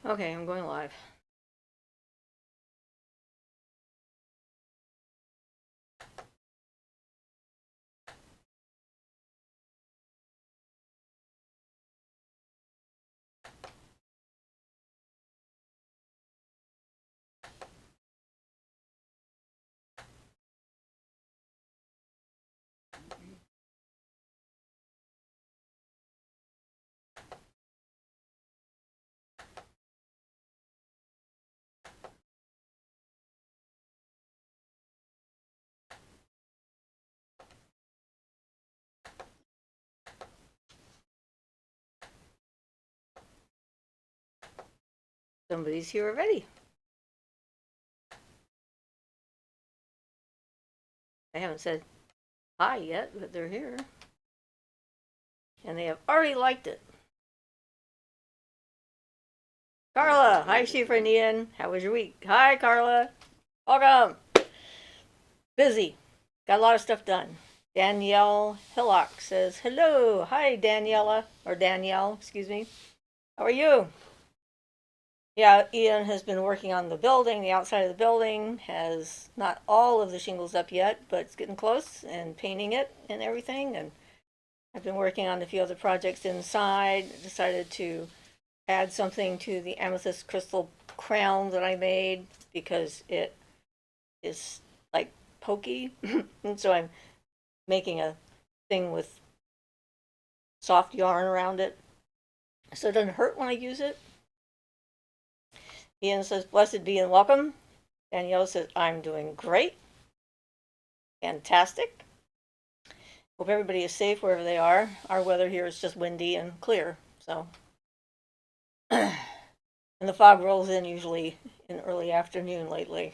Okay, I'm going live. Somebody's here already. I haven't said hi yet, but they're here. And they have already liked it. Carla! Hi, Siofra and Ian. How was your week? Hi, Carla. Welcome. Busy. Got a lot of stuff done. Danielle Hillock says, hello. Hi, Daniela. Or Danielle, excuse me. How are you? Yeah, Ian has been working on the building. The outside of the building has not all of the shingles up yet, but it's getting close, and painting it and everything. And I've been working on a few other projects inside. Decided to add something to the amethyst crystal crown that I made because it is like pokey. And so I'm making a thing with soft yarn around it so it doesn't hurt when I use it. Ian says, blessed be and welcome. Danielle says, I'm doing great. Fantastic. Hope everybody is safe wherever they are. Our weather here is just windy and clear. So, and the fog rolls in usually in early afternoon lately.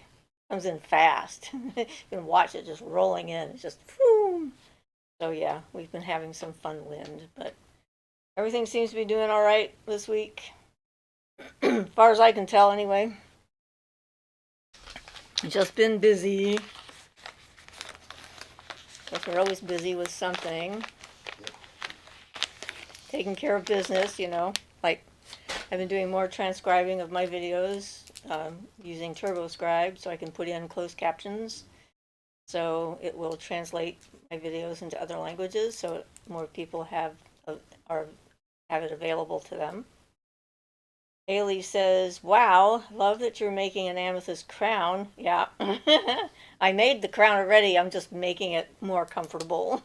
Comes in fast. You can watch it just rolling in. It's just, boom. So yeah, we've been having some fun wind, but everything seems to be doing all right this week, as far as I can tell anyway. Just been busy. Because we're always busy with something. Taking care of business, like I've been doing more transcribing of my videos using TurboScribe so I can put in closed captions. So it will translate my videos into other languages so more people have it available to them. Haley says, wow, love that you're making an amethyst crown. Yeah, I made the crown already. I'm just making it more comfortable.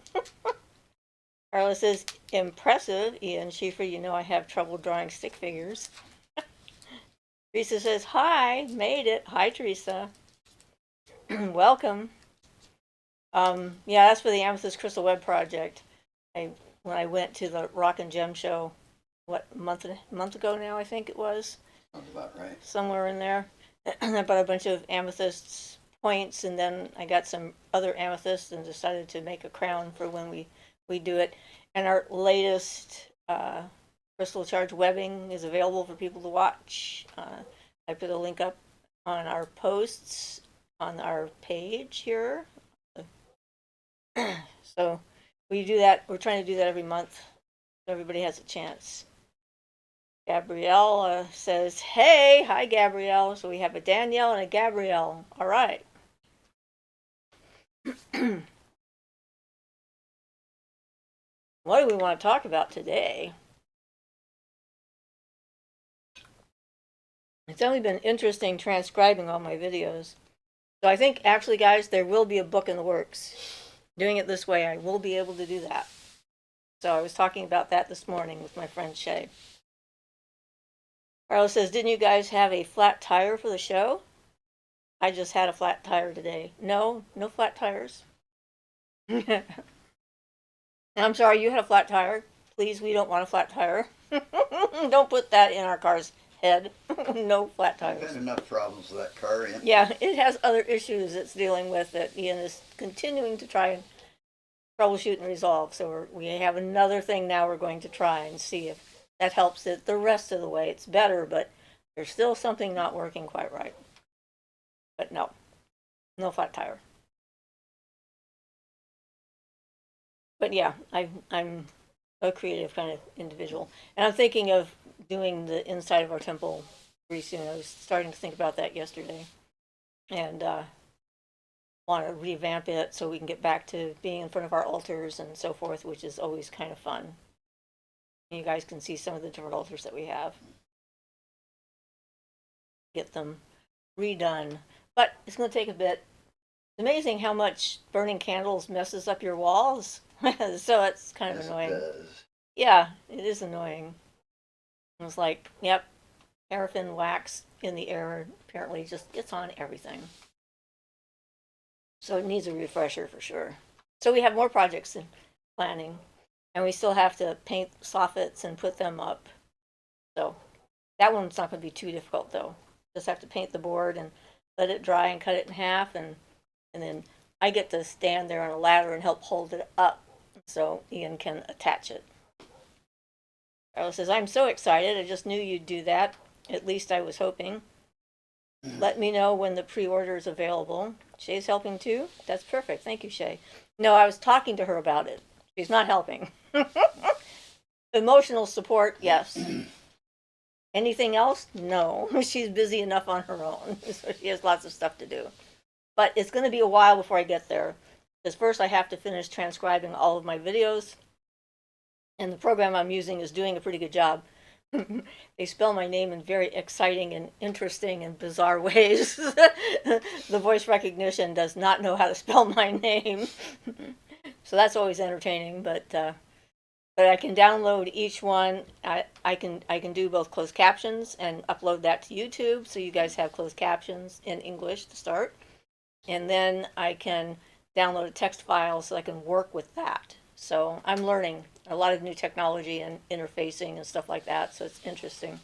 Carla says, impressive. Ian Schiefer, I have trouble drawing stick figures. Teresa says, hi, made it. Hi, Teresa. Welcome. Yeah, that's for the Amethyst Crystal Web Project. When I went to the Rock and Gem show, what, month ago now, I think it was. Sounds about right. Somewhere in there. I bought a bunch of amethyst points, and then I got some other amethysts and decided to make a crown for when we do it. And our latest crystal charge webbing is available for people to watch. I put a link up on our posts on our page here. So we do that. We're trying to do that every month so everybody has a chance. Gabrielle says, hey, hi, Gabrielle. So we have a Danielle and a Gabrielle. All right. What do we want to talk about today? It's only been interesting transcribing all my videos. So I think actually, guys, there will be a book in the works. Doing it this way, I will be able to do that. So I was talking about that this morning with my friend Shay. Carlos says, didn't you guys have a flat tire for the show? I just had a flat tire today. No flat tires. I'm sorry, you had a flat tire. Please, we don't want a flat tire. Don't put that in our car's head. No flat tires. I've had enough problems with that car. Yeah, it has other issues it's dealing with that Ian is continuing to try and troubleshoot and resolve. So we have another thing now we're going to try and see if that helps it the rest of the way. It's better, but there's still something not working quite right. But no flat tire. But yeah, I'm a creative kind of individual, and I'm thinking of doing the inside of our temple pretty soon. I was starting to think about that yesterday, and want to revamp it so we can get back to being in front of our altars and so forth, which is always kind of fun. You guys can see some of the different altars that we have. Get them redone, but it's going to take a bit. It's amazing how much burning candles messes up your walls. So it's kind of Yes, annoying. it does. Yeah, it is annoying. It's like, yep, paraffin wax in the air apparently just gets on everything. So it needs a refresher for sure. So we have more projects in planning, and we still have to paint soffits and put them up. So that one's not going to be too difficult though. Just have to paint the board and let it dry and cut it in half, and then I get to stand there on a ladder and help hold it up so Ian can attach it. Carla says, I'm so excited. I just knew you'd do that. At least I was hoping. Let me know when the pre-order is available. Shay's helping too? That's perfect. Thank you, Shay. No, I was talking to her about it. She's not helping. Emotional support, yes. Anything else? No. She's busy enough on her own. So she has lots of stuff to do. But it's going to be a while before I get there. Because first I have to finish transcribing all of my videos. And the program I'm using is doing a pretty good job. They spell my name in very exciting and interesting and bizarre ways. The voice recognition does not know how to spell my name. So that's always entertaining, but I can download each one. I can do both closed captions and upload that to YouTube, so you guys have closed captions in English to start. And then I can download a text file so I can work with that. So I'm learning a lot of new technology and interfacing and stuff like that, so it's interesting.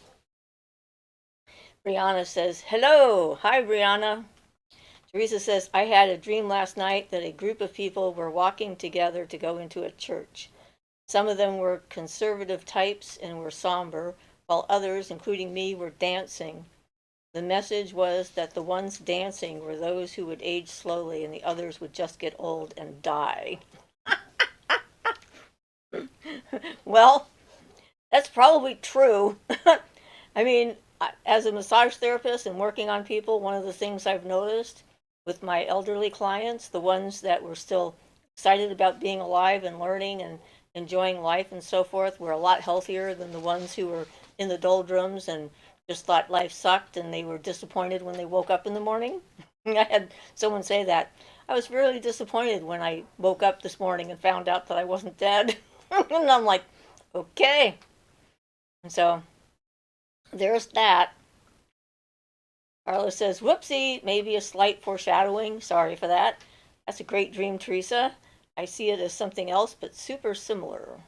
Brianna says, hello. Hi, Brianna. Teresa says, I had a dream last night that a group of people were walking together to go into a church. Some of them were conservative types and were somber, while others, including me, were dancing. The message was that the ones dancing were those who would age slowly and the others would just get old and die. Well, that's probably true. I mean, as a massage therapist and working on people, one of the things I've noticed with my elderly clients, the ones that were still excited about being alive and learning and enjoying life and so forth, were a lot healthier than the ones who were in the doldrums and just thought life sucked and they were disappointed when they woke up in the morning. I had someone say that. I was really disappointed when I woke up this morning and found out that I wasn't dead. And I'm like, okay. And so there's that. Carla says, whoopsie, maybe a slight foreshadowing. Sorry for that. That's a great dream, Teresa. I see it as something else, but super similar.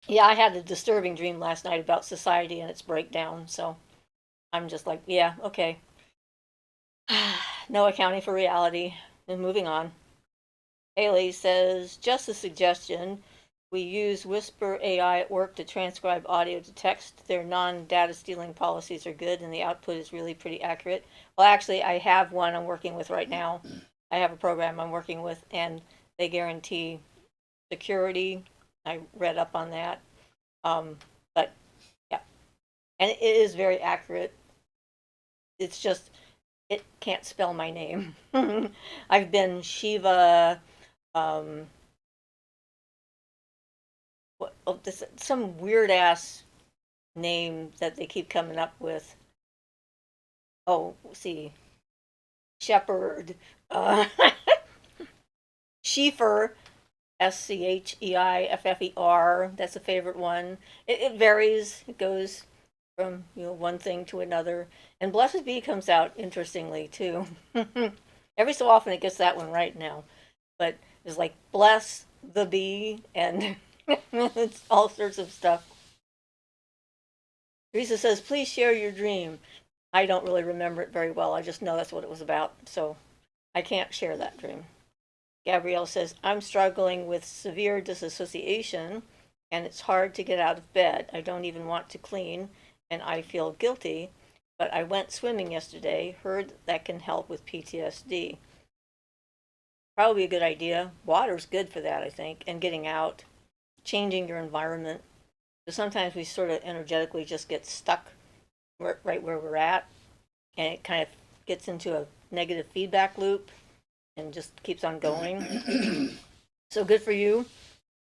Yeah, I had a disturbing dream last night about society and its breakdown, so I'm just like, yeah, okay. No accounting for reality. And moving on. Haley says, just a suggestion. We use Whisper AI at work to transcribe audio to text. Their non-data stealing policies are good and the output is really pretty accurate. Well, actually, I have one I'm working with right now. I have a program I'm working with and they guarantee security. I read up on that. But yeah, and it is very accurate. It's just, it can't spell my name. I've been Shiva, some weird ass name that they keep coming up with. Oh, see, Shepherd, Schieffer, Scheifer. That's a favorite one. It varies. It goes from one thing to another. And Blessed Bee comes out interestingly too. Every so often it gets that one right now, but it's like bless the bee and it's all sorts of stuff. Teresa says, please share your dream. I don't really remember it very well. I just know that's what it was about, so I can't share that dream. Gabrielle says, I'm struggling with severe disassociation and it's hard to get out of bed. I don't even want to clean and I feel guilty, but I went swimming yesterday, heard that can help with PTSD. Probably a good idea. Water's good for that, I think, and getting out. changing your environment. So sometimes we sort of energetically just get stuck right where we're at, and it kind of gets into a negative feedback loop and just keeps on going. So good for you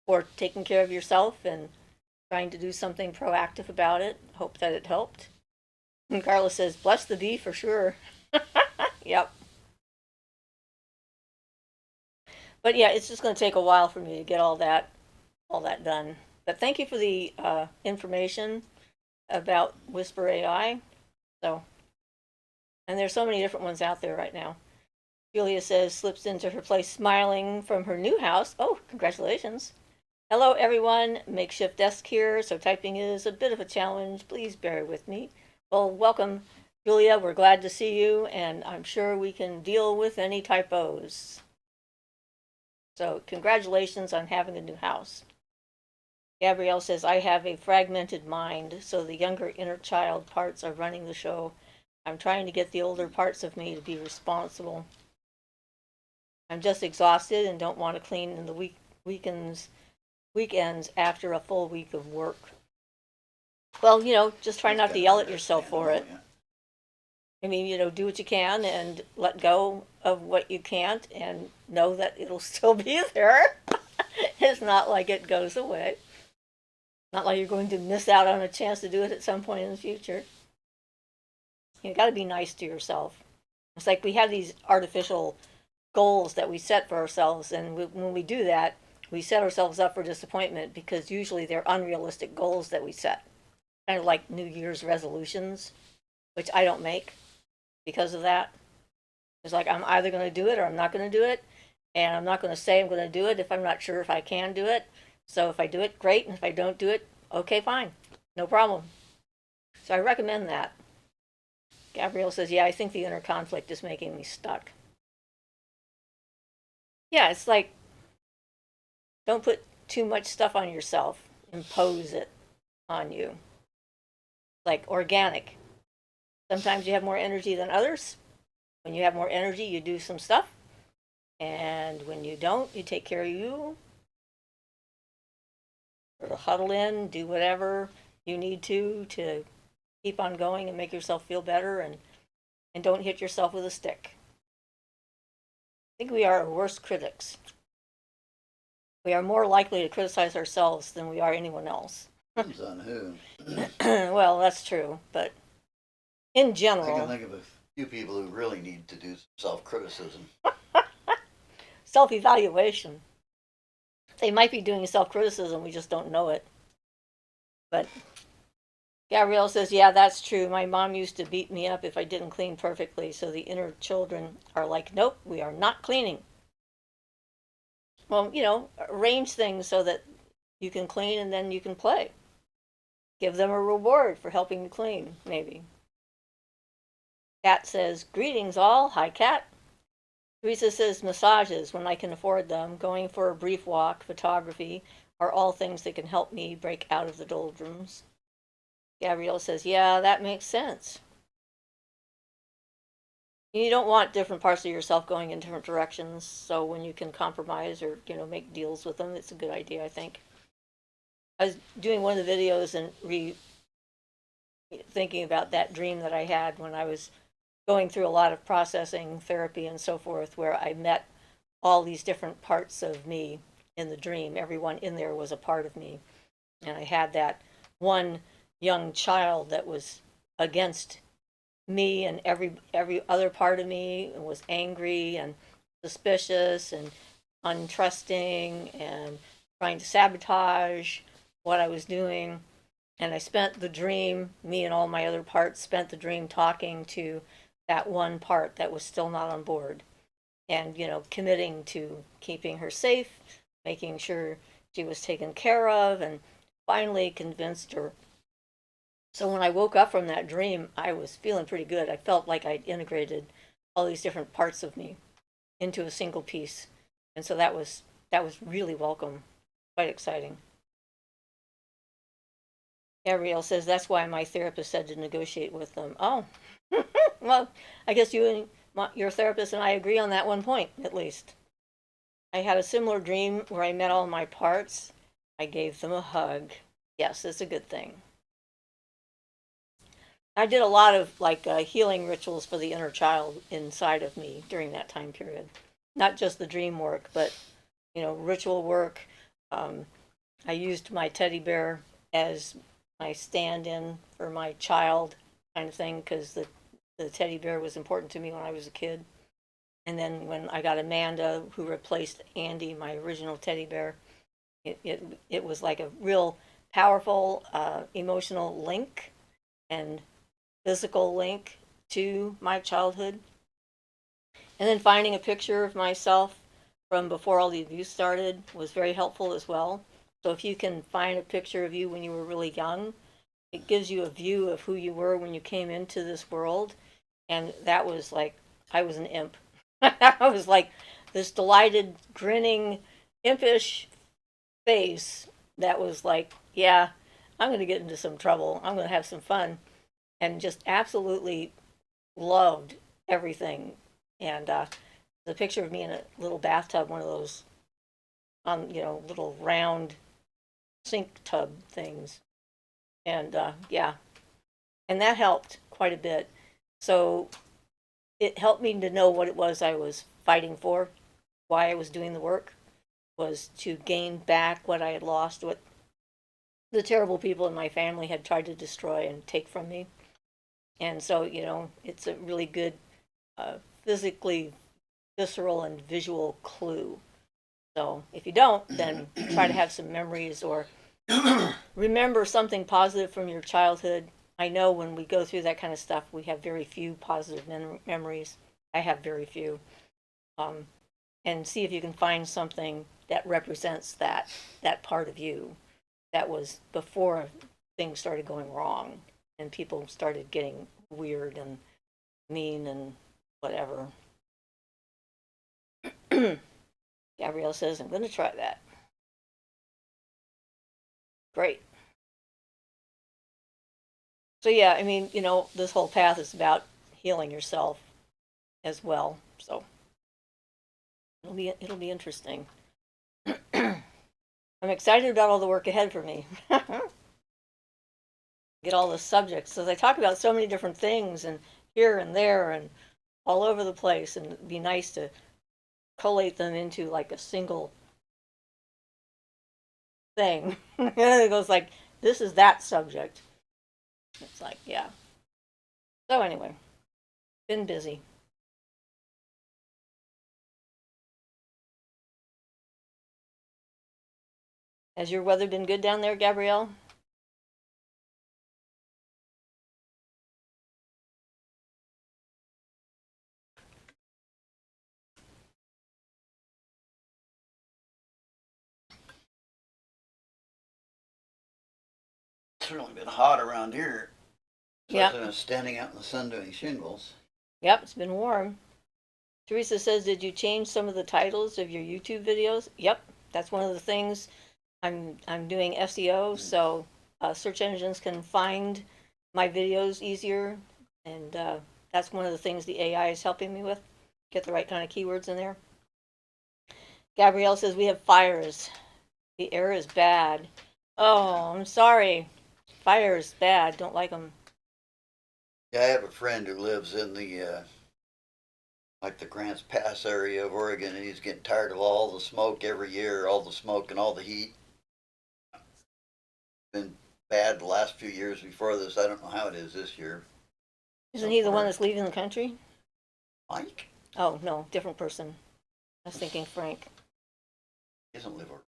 for taking care of yourself and trying to do something proactive about it. Hope that it helped. And Carla says, bless the bee for sure. Yep. But yeah, it's just going to take a while for me to get all that done. But thank you for the information about Whisper AI. So, and there's so many different ones out there right now. Julia says, slips into her place smiling from her new house. Oh, congratulations. Hello, everyone. Makeshift desk here, so typing is a bit of a challenge. Please bear with me. Well, welcome, Julia. We're glad to see you, and I'm sure we can deal with any typos. So, congratulations on having a new house. Gabrielle says, I have a fragmented mind, so the younger inner child parts are running the show. I'm trying to get the older parts of me to be responsible. I'm just exhausted and don't want to clean in the weekends after a full week of work. Well, just try not to yell at yourself for it. I mean, do what you can and let go of what you can't and know that it'll still be there. It's not like it goes away. Not like you're going to miss out on a chance to do it at some point in the future. You got to be nice to yourself. It's like we have these artificial goals that we set for ourselves, and when we do that, we set ourselves up for disappointment because usually they're unrealistic goals that we set. Kind of like New Year's resolutions, which I don't make because of that. It's like I'm either going to do it or I'm not going to do it, and I'm not going to say I'm going to do it if I'm not sure if I can do it. So if I do it, great, and if I don't do it, okay, fine, no problem. So I recommend that. Gabrielle says, yeah, I think the inner conflict is making me stuck. Yeah, it's like, don't put too much stuff on yourself. Impose it on you. Like organic. Sometimes you have more energy than others. When you have more energy, you do some stuff. And when you don't, you take care of you. Or huddle in, do whatever you need to keep on going and make yourself feel better, and don't hit yourself with a stick. I think we are our worst critics. We are more likely to criticize ourselves than we are anyone else. Depends on who. Well, that's true, but in I general, can think of a few people who really need to do self-criticism. self-evaluation. They might be doing self-criticism, we just don't know it. But Gabrielle says, yeah, that's true. My mom used to beat me up if I didn't clean perfectly, so the inner children are like, nope, we are not cleaning. Well, arrange things so that you can clean and then you can play. Give them a reward for helping you clean, maybe. Kat says, greetings all. Hi, Kat. Teresa says, massages when I can afford them, going for a brief walk, photography, are all things that can help me break out of the doldrums. Gabrielle says, yeah, that makes sense. You don't want different parts of yourself going in different directions, so when you can compromise or, make deals with them, it's a good idea, I think. I was doing one of the videos and thinking about that dream that I had when I was going through a lot of processing therapy and so forth, where I met all these different parts of me in the dream. Everyone in there was a part of me. And I had that one young child that was against me, and every other part of me was angry and suspicious and untrusting and trying to sabotage what I was doing. And I spent the dream, me and all my other parts spent the dream talking to that one part that was still not on board, and committing to keeping her safe, making sure she was taken care of, and finally convinced her. So when I woke up from that dream, I was feeling pretty good. I felt like I'd integrated all these different parts of me into a single piece. And so that was really welcome, quite exciting. Gabrielle says, that's why my therapist said to negotiate with them. Oh, well, I guess you and your therapist and I agree on that one point, at least. I had a similar dream where I met all my parts, I gave them a hug. Yes, it's a good thing. I did a lot of like healing rituals for the inner child inside of me during that time period. Not just the dream work, but ritual work. Um, I used my teddy bear as my stand-in for my child kind of thing because the teddy bear was important to me when I was a kid. And then when I got Amanda, who replaced Andy, my original teddy bear, it was like a real powerful emotional link and physical link to my childhood. And then finding a picture of myself from before all the abuse started was very helpful as well. So if you can find a picture of you when you were really young, it gives you a view of who you were when you came into this world. And that was like, I was an imp. I was like this delighted, grinning, impish face that was like, yeah, I'm going to get into some trouble. I'm going to have some fun. And just absolutely loved everything. And the picture of me in a little bathtub, one of those little round sink tub things. And yeah, and that helped quite a bit. So it helped me to know what it was I was fighting for, why I was doing the work, was to gain back what I had lost, what the terrible people in my family had tried to destroy and take from me. And so, it's a really good physically visceral and visual clue. So if you don't, then try to have some memories or remember something positive from your childhood. I know when we go through that kind of stuff, we have very few positive memories. I have very few. Um, and see if you can find something that represents that part of you that was before things started going wrong and people started getting weird and mean and whatever. Gabrielle says, I'm going to try that. Great. So, yeah, I mean, this whole path is about healing yourself as well. So, it'll be interesting. I'm excited about all the work ahead for me. Get all the subjects. So, I talk about so many different things and here and there and all over the place. And it'd be nice to collate them into like a single thing. It goes like, this is that subject. It's like, yeah. So anyway, been busy. Has your weather been good down there, Gabrielle? It's really been hot around here. Yep. Especially when standing out in the sun doing shingles. Yep, it's been warm. Teresa says, did you change some of the titles of your YouTube videos? Yep, that's one of the things. I'm doing SEO, so search engines can find my videos easier, and that's one of the things the AI is helping me with. Get the right kind of keywords in there. Gabrielle says, we have fires. The air is bad. Oh, I'm sorry. Fire is bad. Don't like them. Yeah, I have a friend who lives in the like the Grants Pass area of Oregon, and he's getting tired of all the smoke every year, all the smoke and all the heat. It's been bad the last few years before this. I don't know how it is this year. Isn't he the one that's leaving the country? Mike? Oh, no, different person. I was thinking Frank. He doesn't live over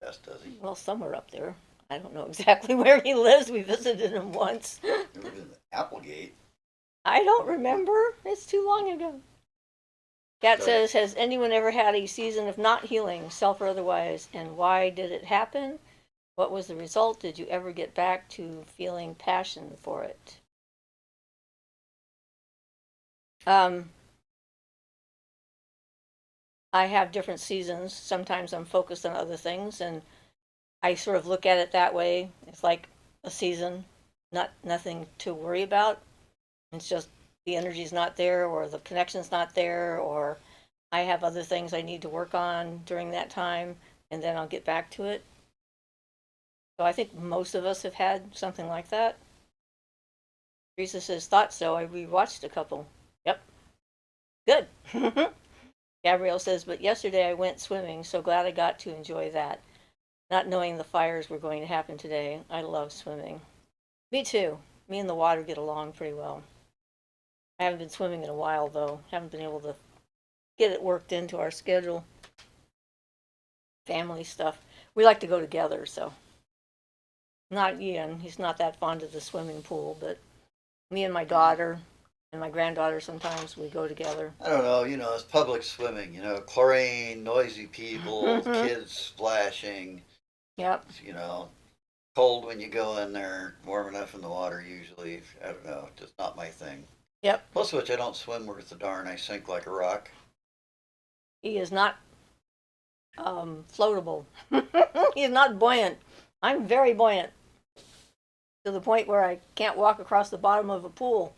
west, does he? Well, somewhere up there. I don't know exactly where he lives. We visited him once. He lives in Applegate. I don't remember. It's too long ago. Kat says, has anyone ever had a season of not healing, self or otherwise, and why did it happen? What was the result? Did you ever get back to feeling passion for it? I have different seasons. Sometimes I'm focused on other things, and I sort of look at it that way. It's like a season, nothing to worry about. It's just the energy's not there, or the connection's not there, or I have other things I need to work on during that time, and then I'll get back to it. So I think most of us have had something like that. Teresa says, thought so. I rewatched a couple. Yep. Good. Gabrielle says, but yesterday I went swimming, so glad I got to enjoy that. Not knowing the fires were going to happen today. I love swimming. Me too. Me and the water get along pretty well. I haven't been swimming in a while, though. Haven't been able to get it worked into our schedule. Family stuff. We like to go together, so. Not Ian. He's not that fond of the swimming pool, but me and my daughter and my granddaughter sometimes we go together. I don't know, it's public swimming, chlorine, noisy people, Mm-hmm. kids splashing, Yep. you know, cold when you go in there, warm enough in the water usually. I don't know, just not my thing. Yep. Plus, which I don't swim worth a darn. I sink like a rock. He is not floatable. He is not buoyant. I'm very buoyant to the point where I can't walk across the bottom of a pool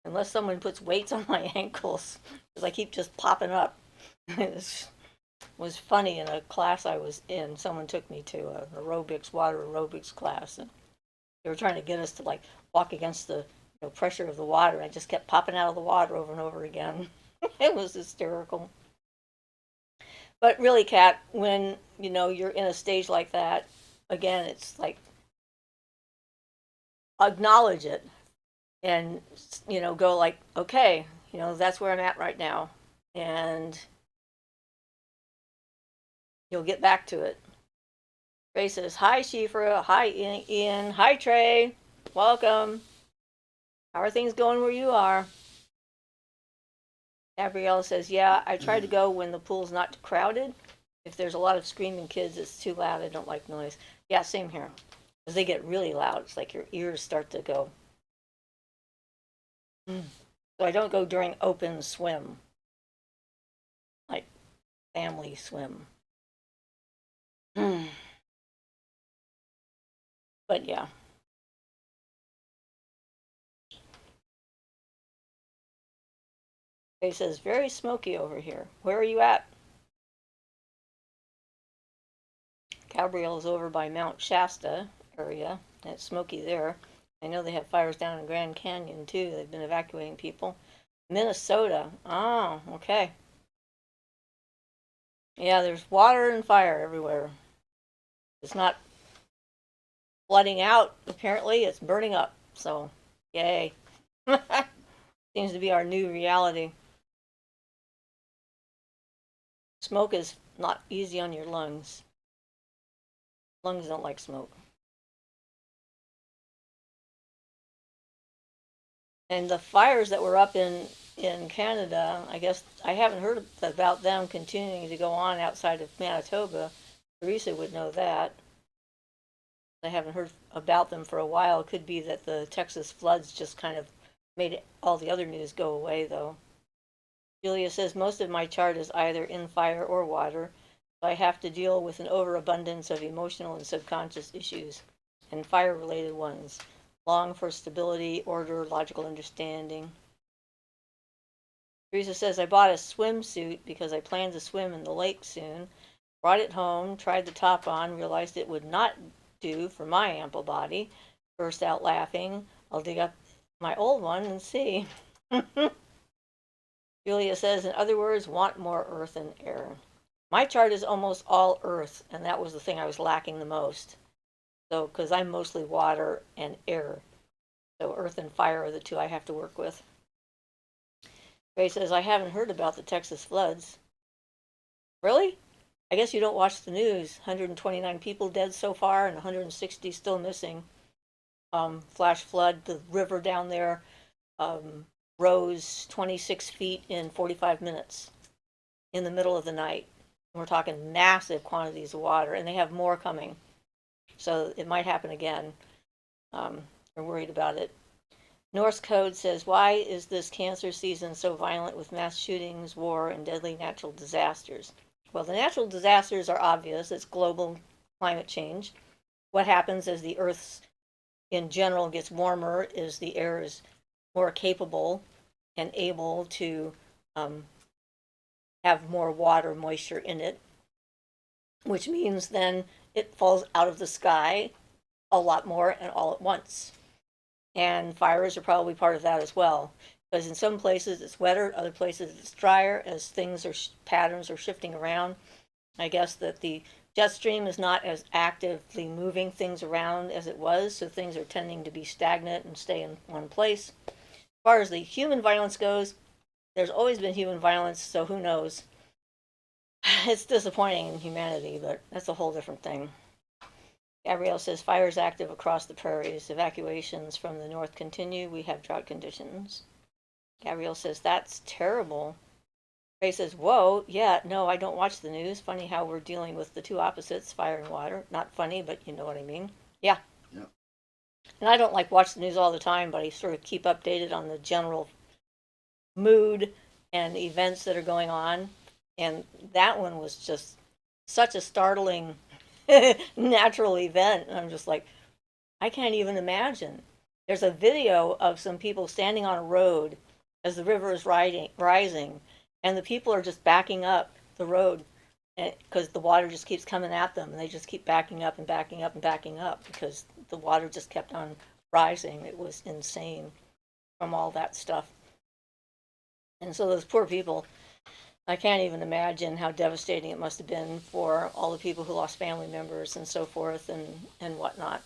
unless someone puts weights on my ankles because I keep just popping up. It was funny in a class I was in. Someone took me to a aerobics, water aerobics class, and they were trying to get us to like walk against the pressure of the water. I just kept popping out of the water over and over again. It was hysterical. But really, Kat, when you're in a stage like that, again, it's like acknowledge it and go like, okay, that's where I'm at right now, and you'll get back to it. Trey says, hi, Siofra. Hi, Ian. Hi, Trey. Welcome. How are things going where you are? Gabrielle says, yeah, I try to go when the pool's not too crowded. If there's a lot of screaming kids, it's too loud. I don't like noise. Yeah, same here. Because they get really loud. It's like your ears start to go. So I don't go during open swim. Like family swim. But yeah. He says, very smoky over here. Where are you at? Gabrielle is over by Mount Shasta area. It's smoky there. I know they have fires down in Grand Canyon too. They've been evacuating people. Minnesota. Oh, okay. Yeah, there's water and fire everywhere. It's not flooding out, apparently. It's burning up. So, yay. Seems to be our new reality. Smoke is not easy on your lungs. Lungs don't like smoke. And the fires that were up in Canada, I guess I haven't heard about them continuing to go on outside of Manitoba. Teresa would know that. I haven't heard about them for a while. It could be that the Texas floods just kind of made all the other news go away, though. Julia says, most of my chart is either in fire or water, so I have to deal with an overabundance of emotional and subconscious issues, and fire-related ones. Long for stability, order, logical understanding. Teresa says, I bought a swimsuit because I plan to swim in the lake soon. Brought it home, tried the top on, realized it would not do for my ample body. Burst out laughing. I'll dig up my old one and see. Julia says, in other words, want more earth and air. My chart is almost all earth, and that was the thing I was lacking the most. So, because I'm mostly water and air. So earth and fire are the two I have to work with. Ray says, I haven't heard about the Texas floods. Really? I guess you don't watch the news. 129 people dead so far and 160 still missing. Flash flood, the river down there rose 26 feet in 45 minutes in the middle of the night. We're talking massive quantities of water, and they have more coming. So it might happen again. We're worried about it. Norse Code says, why is this cancer season so violent with mass shootings, war, and deadly natural disasters? Well, the natural disasters are obvious. It's global climate change. What happens as the Earth in general gets warmer is the air is more capable and able to have more water moisture in it, which means then it falls out of the sky a lot more and all at once. And fires are probably part of that as well. Because in some places it's wetter, other places it's drier as things are patterns are shifting around. I guess that the jet stream is not as actively moving things around as it was, so things are tending to be stagnant and stay in one place. As far as the human violence goes, there's always been human violence, so who knows? It's disappointing in humanity, but that's a whole different thing. Gabrielle says fires active across the prairies. Evacuations from the north continue. We have drought conditions. Gabrielle says that's terrible. Ray says, whoa, yeah, no, I don't watch the news. Funny how we're dealing with the two opposites, fire and water. Not funny, but you know what I mean. Yeah. Yep. And I don't like watch the news all the time, but I sort of keep updated on the general mood and events that are going on. And that one was just such a startling natural event. And I'm just like, I can't even imagine. There's a video of some people standing on a road as the river is rising, and the people are just backing up the road because the water just keeps coming at them, and they just keep backing up and backing up and backing up because the water just kept on rising. It was insane from all that stuff. And so those poor people, I can't even imagine how devastating it must have been for all the people who lost family members and so forth and whatnot.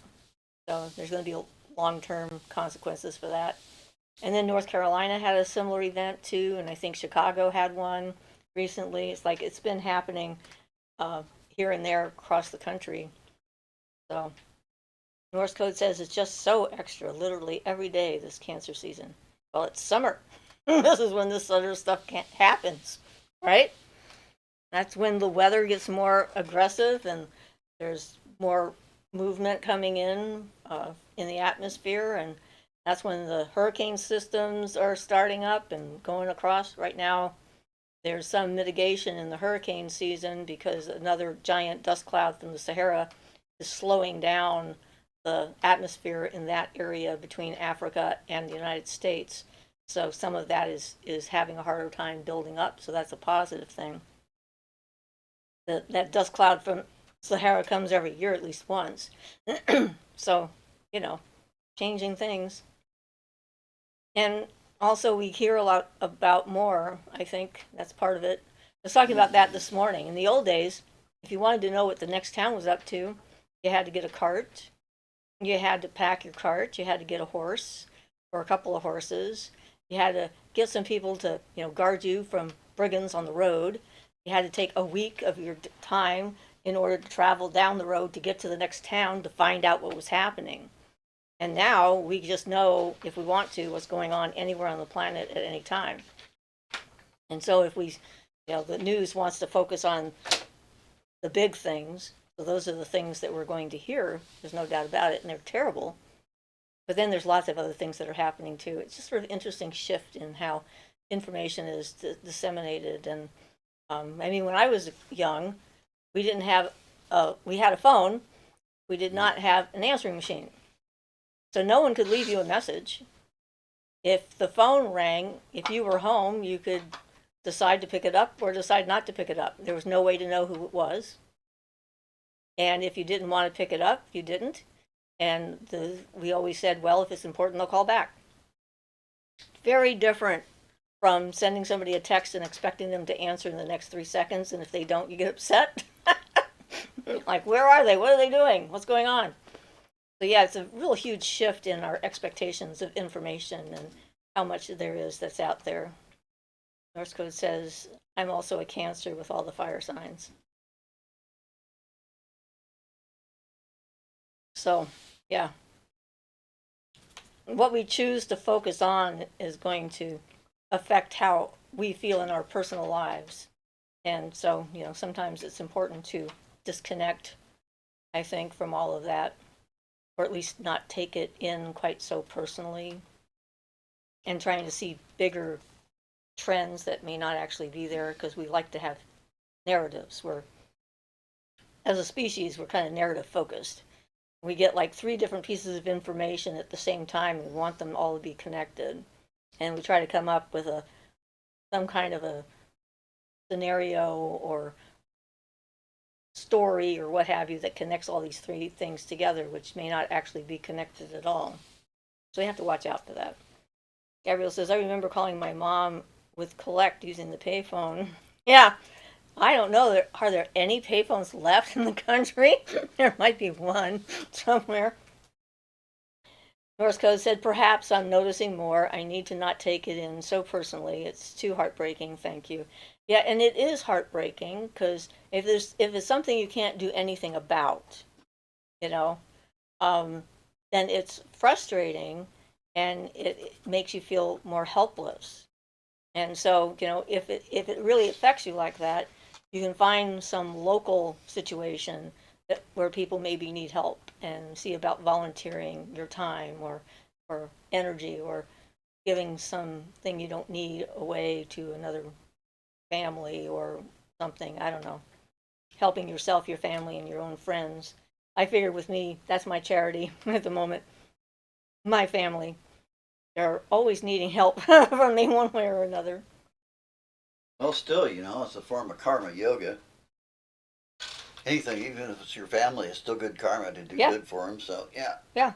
So there's going to be long-term consequences for that. And then North Carolina had a similar event too, and I think Chicago had one recently. It's like it's been happening here and there across the country. So Norse Code says it's just so extra, literally every day this cancer season. Well, it's summer. This is when this other stuff happens, right? That's when the weather gets more aggressive and there's more movement coming in the atmosphere, and that's when the hurricane systems are starting up and going across. Right now, there's some mitigation in the hurricane season because another giant dust cloud from the Sahara is slowing down the atmosphere in that area between Africa and the United States. So some of that is having a harder time building up. So that's a positive thing. That dust cloud from Sahara comes every year at least once. So, changing things. And also we hear a lot about more, I think that's part of it. I was talking about that this morning. In the old days, if you wanted to know what the next town was up to, you had to get a cart. You had to pack your cart. You had to get a horse or a couple of horses. You had to get some people to, guard you from brigands on the road. You had to take a week of your time in order to travel down the road to get to the next town to find out what was happening. And now we just know, if we want to, what's going on anywhere on the planet at any time. And so if we, the news wants to focus on the big things, so those are the things that we're going to hear, there's no doubt about it, and they're terrible. But then there's lots of other things that are happening too. It's just sort of interesting shift in how information is disseminated. And when I was young, we didn't have, we had a phone. We did not have an answering machine. So no one could leave you a message. If the phone rang, if you were home, you could decide to pick it up or decide not to pick it up. There was no way to know who it was. And if you didn't want to pick it up, you didn't. And we always said, well, if it's important, they'll call back. Very different from sending somebody a text and expecting them to answer in the next 3 seconds. And if they don't, you get upset. Like, where are they? What are they doing? What's going on? So yeah, it's a real huge shift in our expectations of information and how much there is that's out there. Norse Code says, I'm also a Cancer with all the fire signs. So, yeah. What we choose to focus on is going to affect how we feel in our personal lives. And so, sometimes it's important to disconnect, I think, from all of that, or at least not take it in quite so personally, and trying to see bigger trends that may not actually be there, because we like to have narratives. As a species, we're kind of narrative focused. We get like 3 different pieces of information at the same time. We want them all to be connected. And we try to come up with some kind of a scenario or story or what have you that connects all these three things together, which may not actually be connected at all. So you have to watch out for that. Gabrielle says, I remember calling my mom with collect using the payphone. Yeah, I don't know. Are there any payphones left in the country? There might be one somewhere. Norse Code said, perhaps I'm noticing more. I need to not take it in so personally. It's too heartbreaking. Thank you. Yeah, and it is heartbreaking because if it's something you can't do anything about, you know, um, then it's frustrating and it makes you feel more helpless. And so, if it really affects you like that, you can find some local situation where people maybe need help and see about volunteering your time or energy or giving something you don't need away to another family or something. I don't know. Helping yourself, your family, and your own friends. I figure with me, that's my charity at the moment. My family. They're always needing help from me one way or another. Well, still, it's a form of karma yoga. Anything, even if it's your family, it's still good karma to do Yeah. good for them. So, yeah. Yeah.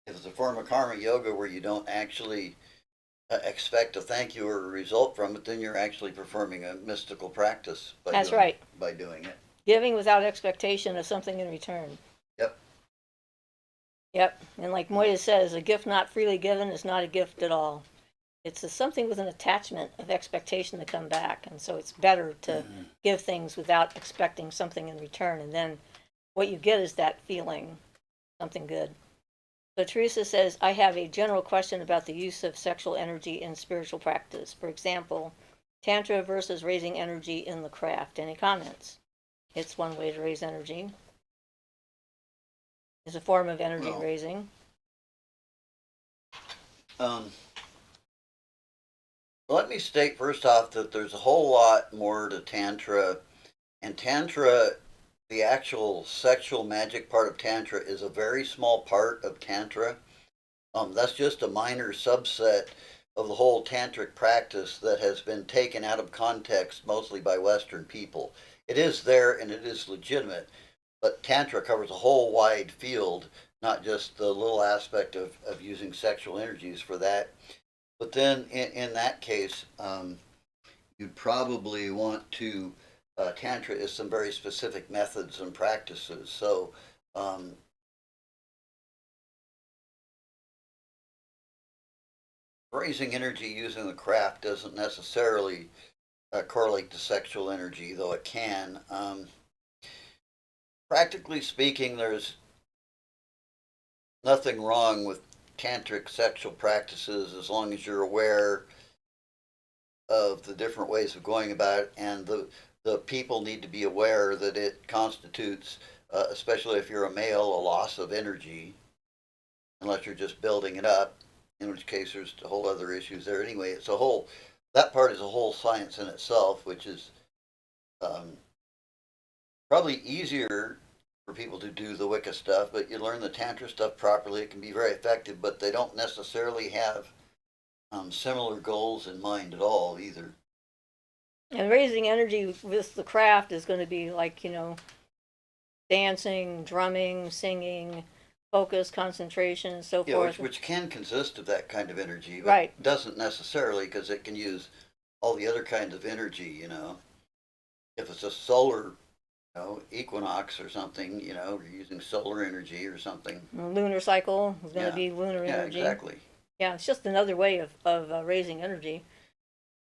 If it's a form of karma yoga where you don't actually expect a thank you or a result from it, then you're actually performing a mystical practice That's right. by doing it. Giving without expectation of something in return. Yep. Yep. And like Moya says, a gift not freely given is not a gift at all. It's something with an attachment of expectation to come back. And so it's better to give things without expecting something in return. And then what you get is that feeling, something good. So Teresa says, I have a general question about the use of sexual energy in spiritual practice. For example, Tantra versus raising energy in the craft. Any comments? It's one way to raise energy. It's a form of energy raising. Let me state first off that there's a whole lot more to Tantra. And Tantra, the actual sexual magic part of Tantra, is a very small part of Tantra. That's just a minor subset of the whole tantric practice that has been taken out of context mostly by Western people. It is there and it is legitimate, but Tantra covers a whole wide field, not just the little aspect of using sexual energies for that. But then in that case, you'd probably want to, Tantra is some very specific methods and practices. So, raising energy using the craft doesn't necessarily correlate to sexual energy, though it can. Practically speaking, there's nothing wrong with tantric sexual practices as long as you're aware of the different ways of going about it, and the people need to be aware that it constitutes, especially if you're a male, a loss of energy, unless you're just building it up, in which case there's a whole other issues there. Anyway, it's a whole, that part is a whole science in itself, which is probably easier for people to do the Wicca stuff, but you learn the Tantra stuff properly, it can be very effective, but they don't necessarily have similar goals in mind at all either. And raising energy with the craft is going to be like, dancing, drumming, singing, focus, concentration, and so Yeah, forth. which can consist of that kind of energy, but Right. doesn't necessarily, because it can use all the other kinds of energy, If it's a solar, equinox or something, you're using solar energy or something. Lunar cycle is going to Yeah. be lunar Yeah, energy. exactly. Yeah, it's just another way of raising energy.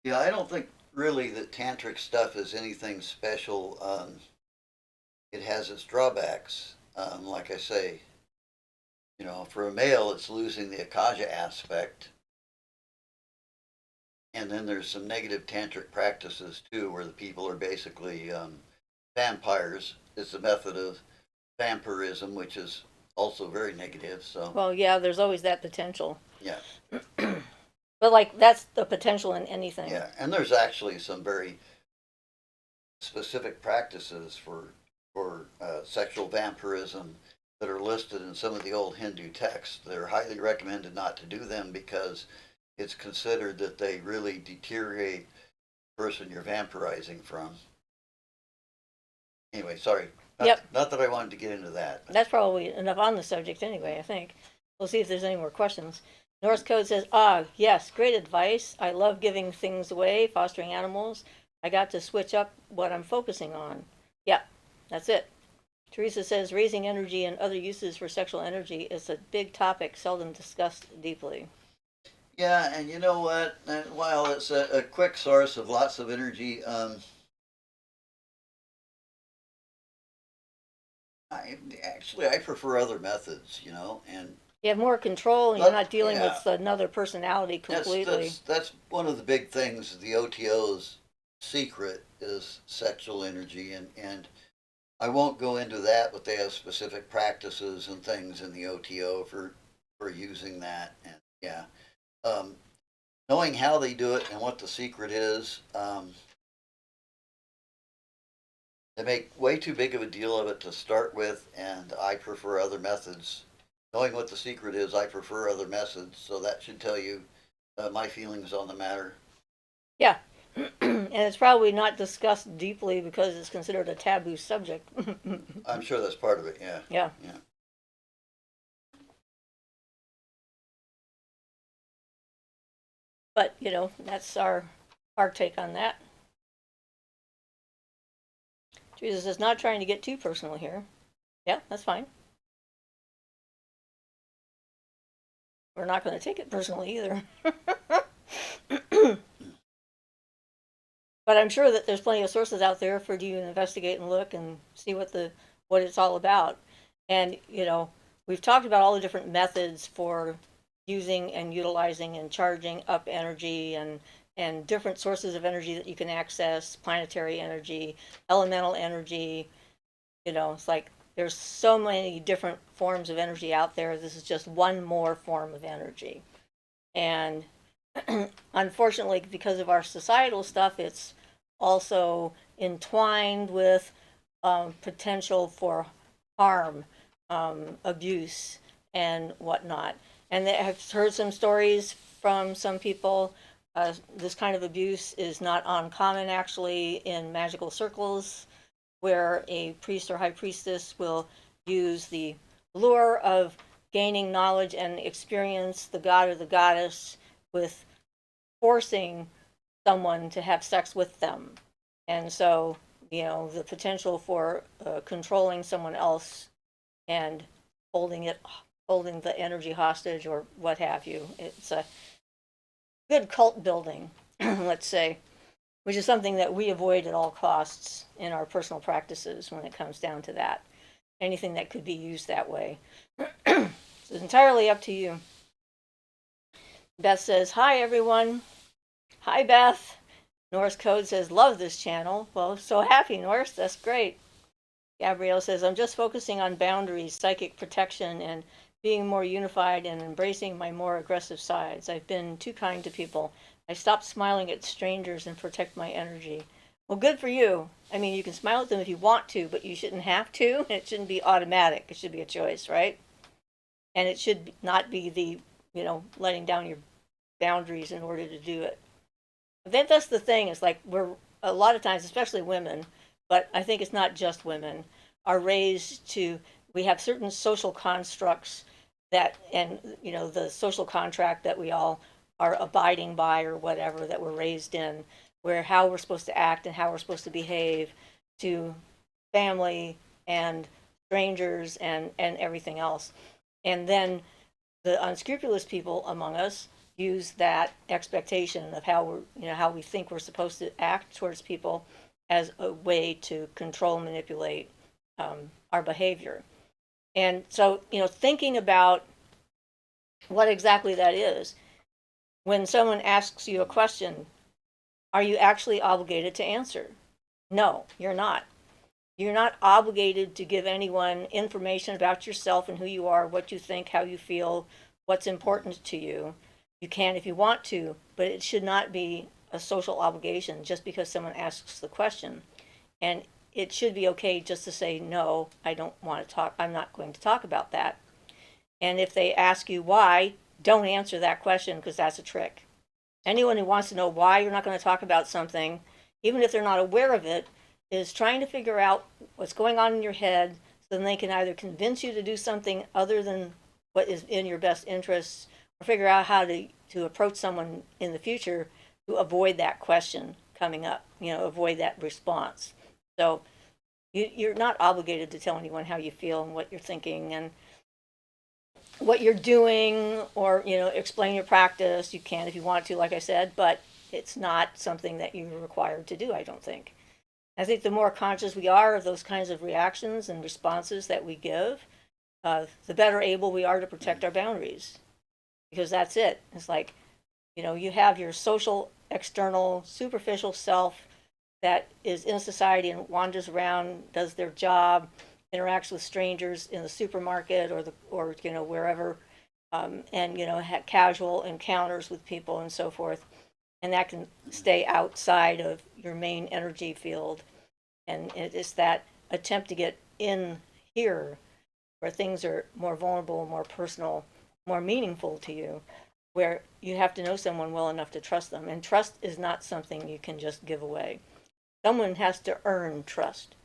Yeah, I don't think really that tantric stuff is anything special. It has its drawbacks. Like I say, for a male, it's losing the akaja aspect. And then there's some negative tantric practices too, where the people are basically vampires. It's a method of vampirism, which is also very negative. So, Well, yeah, there's always that potential. yeah. But like that's the potential in anything. Yeah, and there's actually some very specific practices for sexual vampirism that are listed in some of the old Hindu texts. They're highly recommended not to do them because it's considered that they really deteriorate the person you're vampirizing from. Anyway, sorry. Yep. Not that I wanted to get into that. That's probably enough on the subject anyway, I think. We'll see if there's any more questions. North Code says, yes, great advice. I love giving things away, fostering animals. I got to switch up what I'm focusing on. Yeah, that's it. Teresa says, raising energy and other uses for sexual energy is a big topic, seldom discussed deeply. Yeah, and you know what? While it's a quick source of lots of energy, I prefer other methods, and You have more control, and you're not dealing yeah, with another personality completely. that's one of the big things. The OTO's secret is sexual energy, and I won't go into that, but they have specific practices and things in the OTO for using that, and yeah, um, knowing how they do it and what the secret is. They make way too big of a deal of it to start with, and I prefer other methods. Knowing what the secret is, I prefer other methods, so that should tell you my feelings on the matter. Yeah. And it's probably not discussed deeply because it's considered a taboo subject. I'm sure that's part of it, yeah. Yeah. Yeah. But, that's our take on that. Jesus is not trying to get too personal here. Yeah, that's fine. We're not going to take it personally either. But I'm sure that there's plenty of sources out there for you to investigate and look and see what it's all about. And, we've talked about all the different methods for using and utilizing and charging up energy and different sources of energy that you can access, planetary energy, elemental energy. It's like there's so many different forms of energy out there. This is just one more form of energy. And unfortunately, because of our societal stuff, it's also entwined with potential for harm, abuse, and whatnot. And I've heard some stories from some people. This kind of abuse is not uncommon, actually, in magical circles, where a priest or high priestess will use the lure of gaining knowledge and experience the god or the goddess with forcing someone to have sex with them. And so, the potential for controlling someone else and holding the energy hostage or what have you. It's a good cult building, let's say, which is something that we avoid at all costs in our personal practices when it comes down to that. Anything that could be used that way. It's entirely up to you. Beth says, hi, everyone. Hi, Beth. Norse Code says, love this channel. Well, so happy, Norse. That's great. Gabrielle says, I'm just focusing on boundaries, psychic protection, and being more unified and embracing my more aggressive sides. I've been too kind to people. I stopped smiling at strangers and protect my energy. Well, good for you. I mean, you can smile at them if you want to, but you shouldn't have to, and it shouldn't be automatic. It should be a choice, right? And it should not be the, letting down your boundaries in order to do it. I think that's the thing. It's like we're, a lot of times, especially women, but I think it's not just women, are raised to, we have certain social constructs that, and, the social contract that we all are abiding by or whatever that we're raised in, where how we're supposed to act and how we're supposed to behave to family and strangers and everything else. And then the unscrupulous people among us use that expectation of how we think we're supposed to act towards people as a way to control, manipulate our behavior. And so, thinking about what exactly that is, when someone asks you a question, are you actually obligated to answer? No, you're not. You're not obligated to give anyone information about yourself and who you are, what you think, how you feel, what's important to you. You can if you want to, but it should not be a social obligation just because someone asks the question. And it should be okay just to say, no, I don't want to talk. I'm not going to talk about that. And if they ask you why, don't answer that question because that's a trick. Anyone who wants to know why you're not going to talk about something, even if they're not aware of it, is trying to figure out what's going on in your head so then they can either convince you to do something other than what is in your best interests or figure out how to approach someone in the future to avoid that question coming up, avoid that response. So you're not obligated to tell anyone how you feel and what you're thinking and what you're doing, or explain your practice. You can if you want to, like I said, but it's not something that you're required to do, I don't think. I think the more conscious we are of those kinds of reactions and responses that we give, the better able we are to protect our boundaries, because that's it. It's like, you have your social, external, superficial self that is in society and wanders around, does their job, interacts with strangers in the supermarket or wherever, and casual encounters with people and so forth, and that can stay outside of your main energy field. And it is that attempt to get in here where things are more vulnerable, more personal, more meaningful to you, where you have to know someone well enough to trust them. And trust is not something you can just give away. Someone has to earn trust.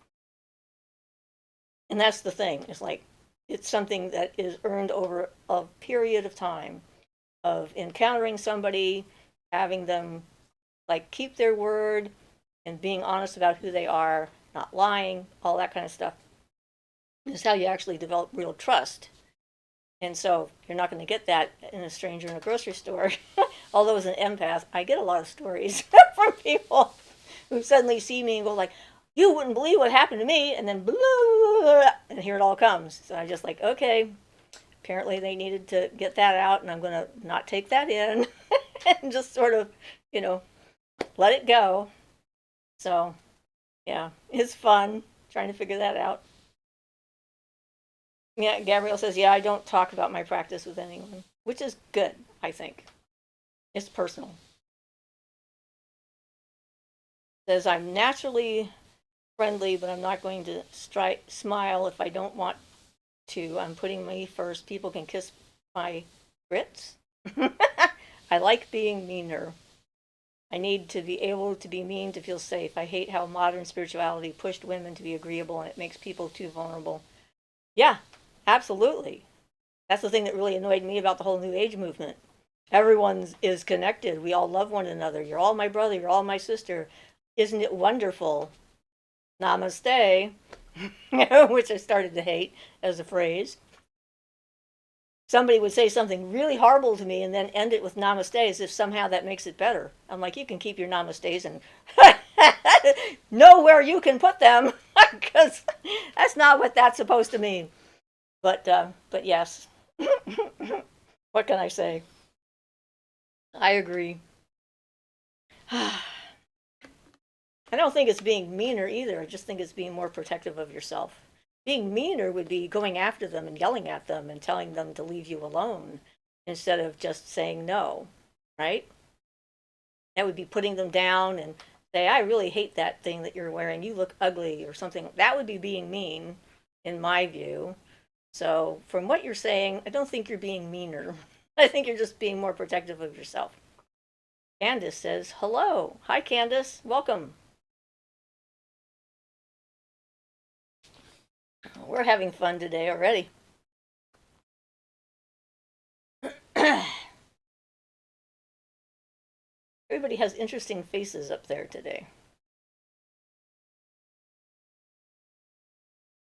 And that's the thing. It's like, it's something that is earned over a period of time of encountering somebody, having them like keep their word and being honest about who they are, not lying, all that kind of stuff. Is how you actually develop real trust. And so you're not going to get that in a stranger in a grocery store. Although as an empath, I get a lot of stories from people who suddenly see me and go like, you wouldn't believe what happened to me, and then blah, blah, blah, and here it all comes. So I'm just like, okay, apparently they needed to get that out, and I'm going to not take that in and just sort of, let it go. So, yeah, it's fun trying to figure that out. Yeah, Gabrielle says, yeah, I don't talk about my practice with anyone, which is good, I think. It's personal. Says, I'm naturally friendly, but I'm not going to smile if I don't want to. I'm putting me first. People can kiss my grits. I like being meaner. I need to be able to be mean to feel safe. I hate how modern spirituality pushed women to be agreeable, and it makes people too vulnerable. Yeah, absolutely. That's the thing that really annoyed me about the whole New Age movement. Everyone is connected. We all love one another. You're all my brother. You're all my sister. Isn't it wonderful? Namaste, which I started to hate as a phrase. Somebody would say something really horrible to me and then end it with namaste as if somehow that makes it better. I'm like, you can keep your namastes and know where you can put them, because that's not what that's supposed to mean. But yes, what can I say? I agree. I don't think it's being meaner either. I just think it's being more protective of yourself. Being meaner would be going after them and yelling at them and telling them to leave you alone instead of just saying no, right? That would be putting them down and say, I really hate that thing that you're wearing. You look ugly or something. That would be being mean, in my view. So from what you're saying, I don't think you're being meaner. I think you're just being more protective of yourself. Candace says, hello. Hi, Candace. Welcome. We're having fun today already. Everybody has interesting faces up there today.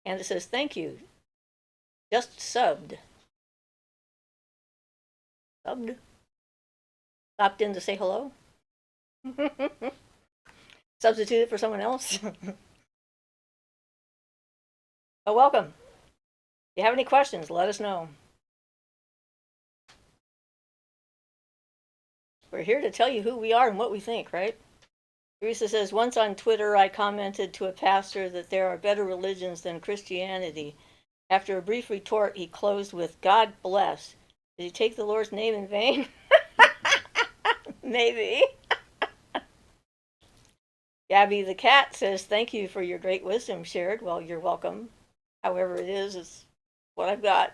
And it says, thank you. Just subbed. Subbed? Stopped in to say hello? Substitute it for someone else? Oh, welcome. If you have any questions, let us know. We're here to tell you who we are and what we think, right? Teresa says, once on Twitter, I commented to a pastor that there are better religions than Christianity. After a brief retort, he closed with, God bless. Did he take the Lord's name in vain? Maybe. Gabby the cat says, thank you for your great wisdom shared. Well, you're welcome. However it is, it's what I've got.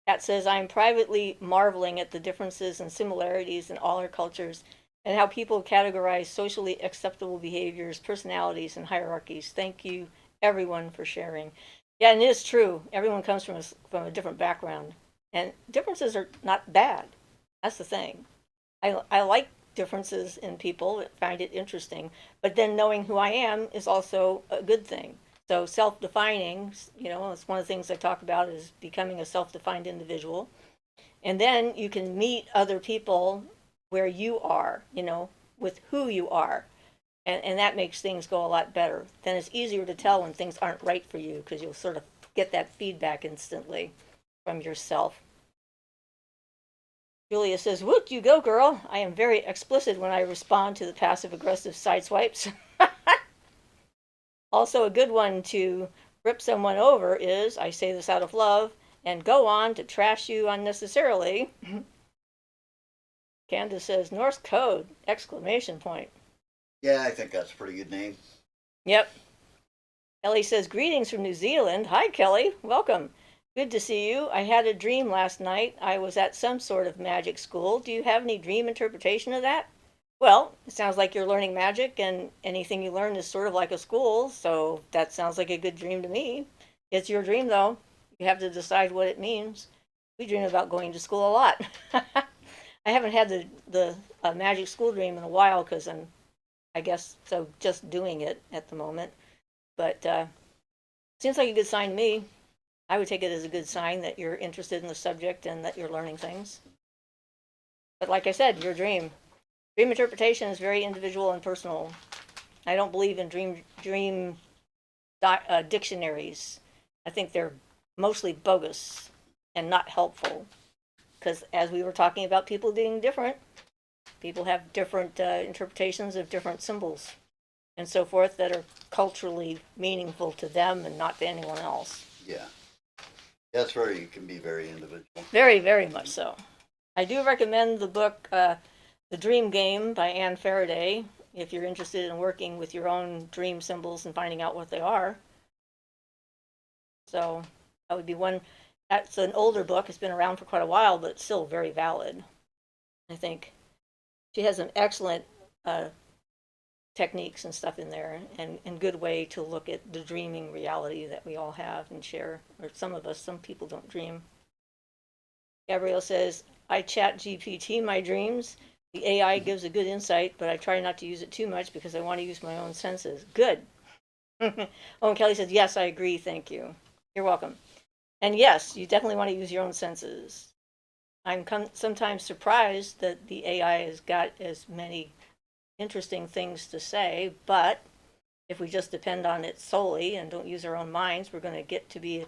Cat says, I'm privately marveling at the differences and similarities in all our cultures and how people categorize socially acceptable behaviors, personalities, and hierarchies. Thank you, everyone, for sharing. Yeah, and it is true. Everyone comes from a different background, and differences are not bad. That's the thing. I like differences in people, find it interesting, but then knowing who I am is also a good thing. So self-defining, it's one of the things I talk about is becoming a self-defined individual. And then you can meet other people where you are, with who you are. And that makes things go a lot better. Then it's easier to tell when things aren't right for you because you'll sort of get that feedback instantly from yourself. Julia says, "Woot, you go, girl. I am very explicit when I respond to the passive aggressive side swipes." Also, a good one to rip someone over is, I say this out of love, and go on to trash you unnecessarily. Candace says, Norse code! Exclamation point. Yeah, I think that's a pretty good name. Yep. Kelly says, greetings from New Zealand. Hi, Kelly. Welcome. Good to see you. I had a dream last night. I was at some sort of magic school. Do you have any dream interpretation of that? Well, it sounds like you're learning magic, and anything you learn is sort of like a school, so that sounds like a good dream to me. It's your dream, though. You have to decide what it means. We dream about going to school a lot. I haven't had the magic school dream in a while because I guess, so just doing it at the moment. But seems like a good sign to me. I would take it as a good sign that you're interested in the subject and that you're learning things. But like I said, your dream. Dream interpretation is very individual and personal. I don't believe in dream dictionaries. I think they're mostly bogus and not helpful. Because as we were talking about people being different, people have different interpretations of different symbols and so forth that are culturally meaningful to them and not to anyone else. Yeah. That's where you can be very individual. Very, very much so. I do recommend the book The Dream Game by Anne Faraday if you're interested in working with your own dream symbols and finding out what they are. So that would be one. That's an older book. It's been around for quite a while, but it's still very valid, I think. She has some excellent techniques and stuff in there, and good way to look at the dreaming reality that we all have and share. Or some people don't dream. Gabrielle says, I chat GPT my dreams. The AI gives a good insight, but I try not to use it too much because I want to use my own senses. Good. Oh, and Kelly says, yes, I agree. Thank you. You're welcome. And yes, you definitely want to use your own senses. I'm sometimes surprised that the AI has got as many interesting things to say, but if we just depend on it solely and don't use our own minds, we're going to get to be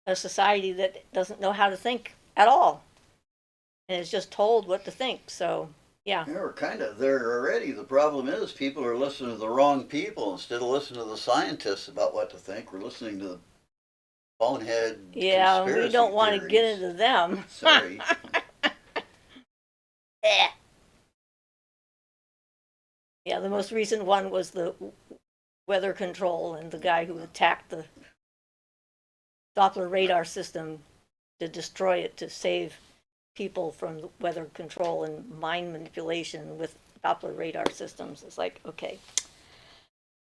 a society that doesn't know how to think at all and is just told what to think. So, yeah. Yeah, we're kind of there already. The problem is people are listening to the wrong people instead of listening to the scientists about what to think. We're listening to the bonehead Yeah, conspiracy we don't want to get theories. into them. Sorry. Yeah, the most recent one was the weather control and the guy who attacked the Doppler radar system to destroy it to save people from weather control and mind manipulation with Doppler radar systems. It's like, okay.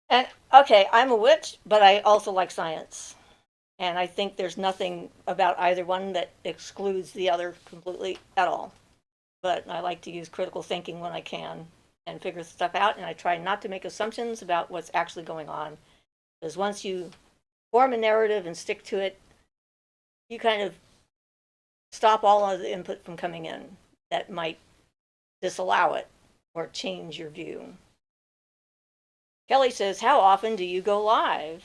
And okay, I'm a witch, but I also like science. And I think there's nothing about either one that excludes the other completely at all. But I like to use critical thinking when I can and figure stuff out. And I try not to make assumptions about what's actually going on. Because once you form a narrative and stick to it, you kind of stop all of the input from coming in that might disallow it or change your view. Kelly says, how often do you go live?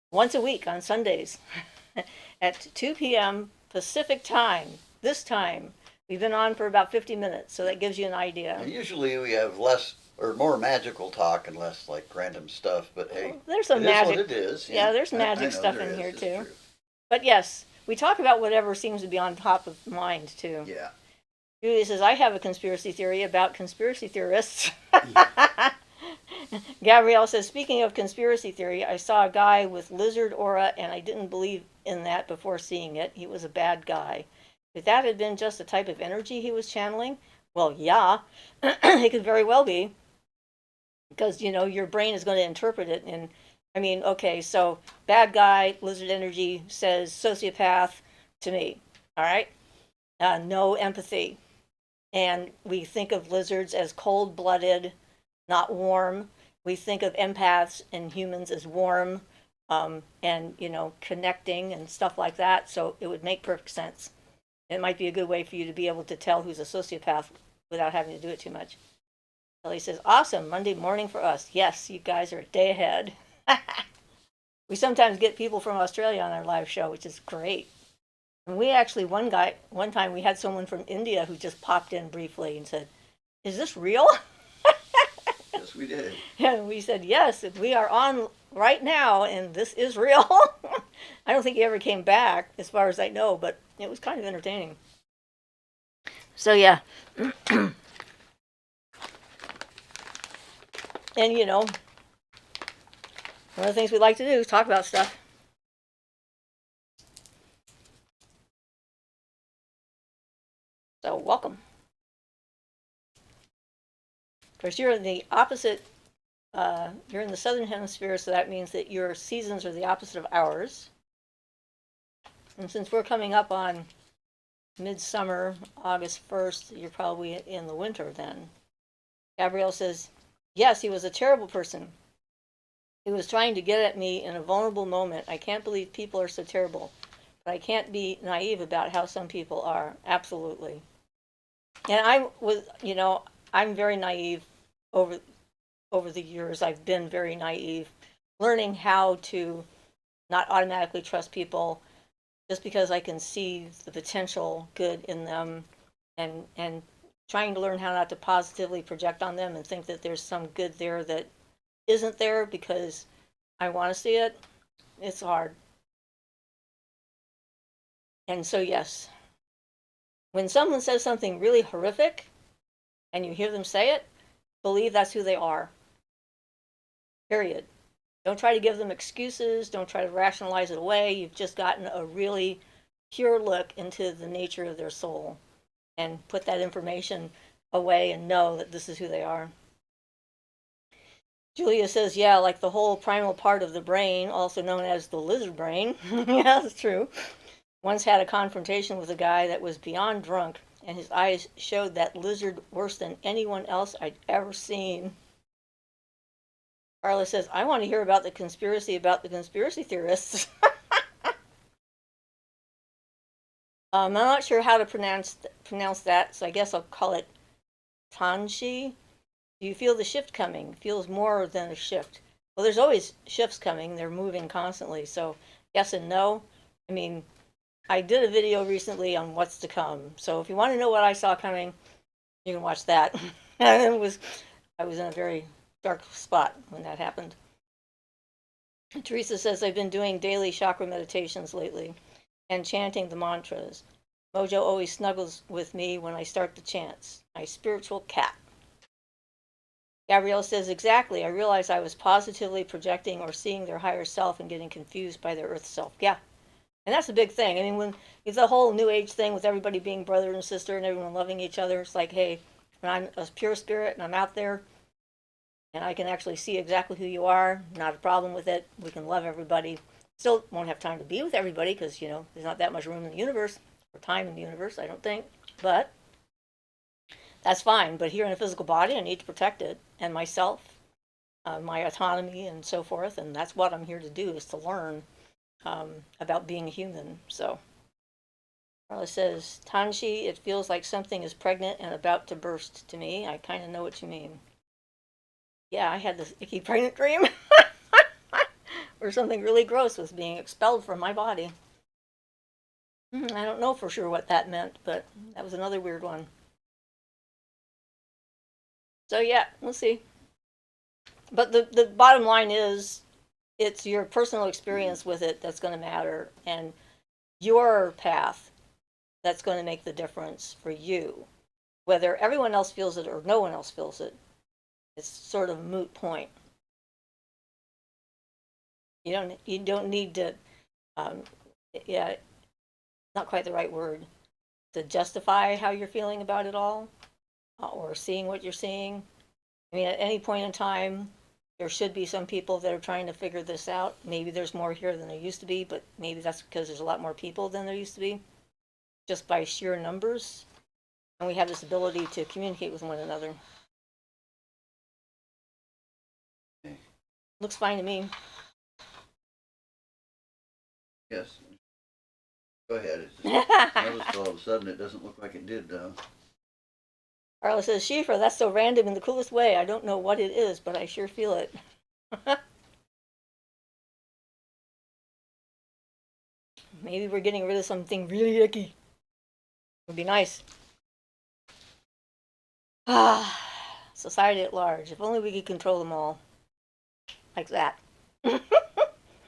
Once a week on Sundays at 2 p.m. Pacific time. This time, we've been on for about 50 minutes, so that gives you an idea. And usually we have less or more magical talk and less like random stuff, but hey, there's some it magic. is what it is. Yeah, there's magic stuff in here too. But yes, we talk about whatever seems to be on top of mind too. Yeah. Julia says, I have a conspiracy theory about conspiracy theorists. Gabrielle says, speaking of conspiracy theory, I saw a guy with lizard aura and I didn't believe in that before seeing it. He was a bad guy. If that had been just a type of energy he was channeling, Well, yeah, it could very well be because your brain is going to interpret it. And I mean, okay, so bad guy, lizard energy says sociopath to me. All right, no empathy, and we think of lizards as cold-blooded, not warm. We think of empaths and humans as warm, and connecting and stuff like that. So it would make perfect sense. It might be a good way for you to be able to tell who's a sociopath without having to do it too much. Ellie says, awesome, Monday morning for us. Yes, you guys are a day ahead. We sometimes get people from Australia on our live show, which is great. And we actually, one time we had someone from India who just popped in briefly and said, is this real? Yes, we did. And we said, yes, we are on right now, and this is real. I don't think he ever came back, as far as I know, but it was kind of entertaining. So, yeah. And, one of the things we like to do is talk about stuff. So, welcome. Of course, you're in the opposite, you're in the southern hemisphere, so that means that your seasons are the opposite of ours. And since we're coming up on midsummer, August 1st, you're probably in the winter then. Gabrielle says, yes, he was a terrible person. He was trying to get at me in a vulnerable moment. I can't believe people are so terrible. But I can't be naive about how some people are. Absolutely. And I'm very naive over the years. I've been very naive, learning how to not automatically trust people just because I can see the potential good in them, and trying to learn how not to positively project on them and think that there's some good there that isn't there because I want to see it. It's hard. And so, yes, when someone says something really horrific and you hear them say it, believe that's who they are. Period. Don't try to give them excuses. Don't try to rationalize it away. You've just gotten a really pure look into the nature of their soul, and put that information away and know that this is who they are. Julia says, yeah, like the whole primal part of the brain, also known as the lizard brain. Yeah, that's true. Once had a confrontation with a guy that was beyond drunk, and his eyes showed that lizard worse than anyone else I'd ever seen. Carla says, I want to hear about the conspiracy theorists. I'm not sure how to pronounce that, so I guess I'll call it Tanshi. Do you feel the shift coming? Feels more than a shift. Well, there's always shifts coming. They're moving constantly. So yes and no. I mean, I did a video recently on what's to come. So if you want to know what I saw coming, you can watch that. I was in a very dark spot when that happened. And Teresa says, I've been doing daily chakra meditations lately and chanting the mantras. Mojo always snuggles with me when I start the chants. My spiritual cat. Gabrielle says, exactly. I realized I was positively projecting or seeing their higher self and getting confused by their earth self. Yeah. And that's a big thing. I mean, when it's the whole new age thing with everybody being brother and sister and everyone loving each other, it's like, hey, when I'm a pure spirit and I'm out there and I can actually see exactly who you are, not a problem with it. We can love everybody. Still won't have time to be with everybody because, there's not that much room in the universe or time in the universe, I don't think. But that's fine. But here in a physical body, I need to protect it and myself, my autonomy and so forth. And that's what I'm here to do, is to learn about being a human. So Carla says, Tanshi, it feels like something is pregnant and about to burst to me. I kind of know what you mean. Yeah, I had this icky pregnant dream where something really gross was being expelled from my body. I don't know for sure what that meant, but that was another weird one. So yeah, we'll see. But the bottom line is, it's your personal experience with it that's going to matter, and your path that's going to make the difference for you. Whether everyone else feels it or no one else feels it, it's sort of a moot point. You don't need to, yeah, not quite the right word, to justify how you're feeling about it all. or seeing what you're seeing. I mean, at any point in time, there should be some people that are trying to figure this out. Maybe there's more here than there used to be, but maybe that's because there's a lot more people than there used to be, just by sheer numbers. And we have this ability to communicate with one another. Okay. Looks fine to me. Yes. Go ahead. It's just noticed all of a sudden it doesn't look like it did though. Carla says, Siofra, that's so random in the coolest way. I don't know what it is, but I sure feel it. Maybe we're getting rid of something really icky. Would be nice. Ah, society at large. If only we could control them all. Like that. Yeah,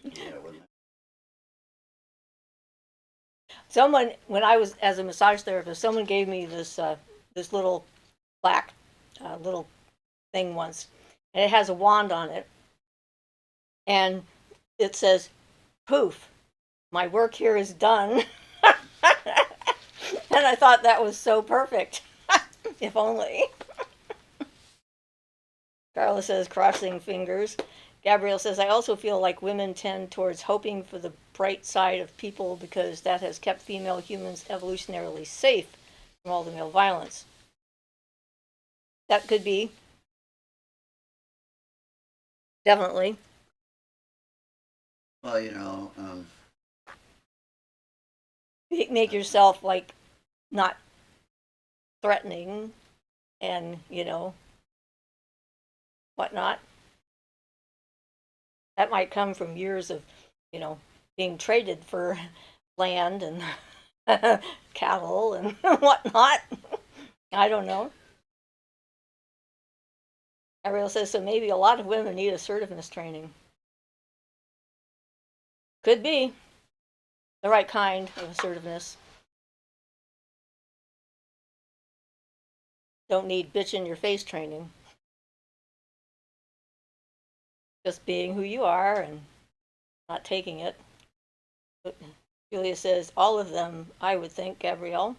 wouldn't it? Someone, when I was as a massage therapist, someone gave me this this little plaque, little thing once, and it has a wand on it, and it says, "Poof, my work here is done." And I thought that was so perfect. If only. Carla says, crossing fingers. Gabrielle says, I also feel like women tend towards hoping for the bright side of people because that has kept female humans evolutionarily safe from all the male violence. That could be. Definitely. Well, you know, Make yourself like not threatening and, whatnot. That might come from years of, being traded for land and cattle and whatnot. I don't know. Ariel says, so maybe a lot of women need assertiveness training. Could be. The right kind of assertiveness. Don't need bitch in your face training. Just being who you are and not taking it. But Julia says, all of them, I would think, Gabrielle.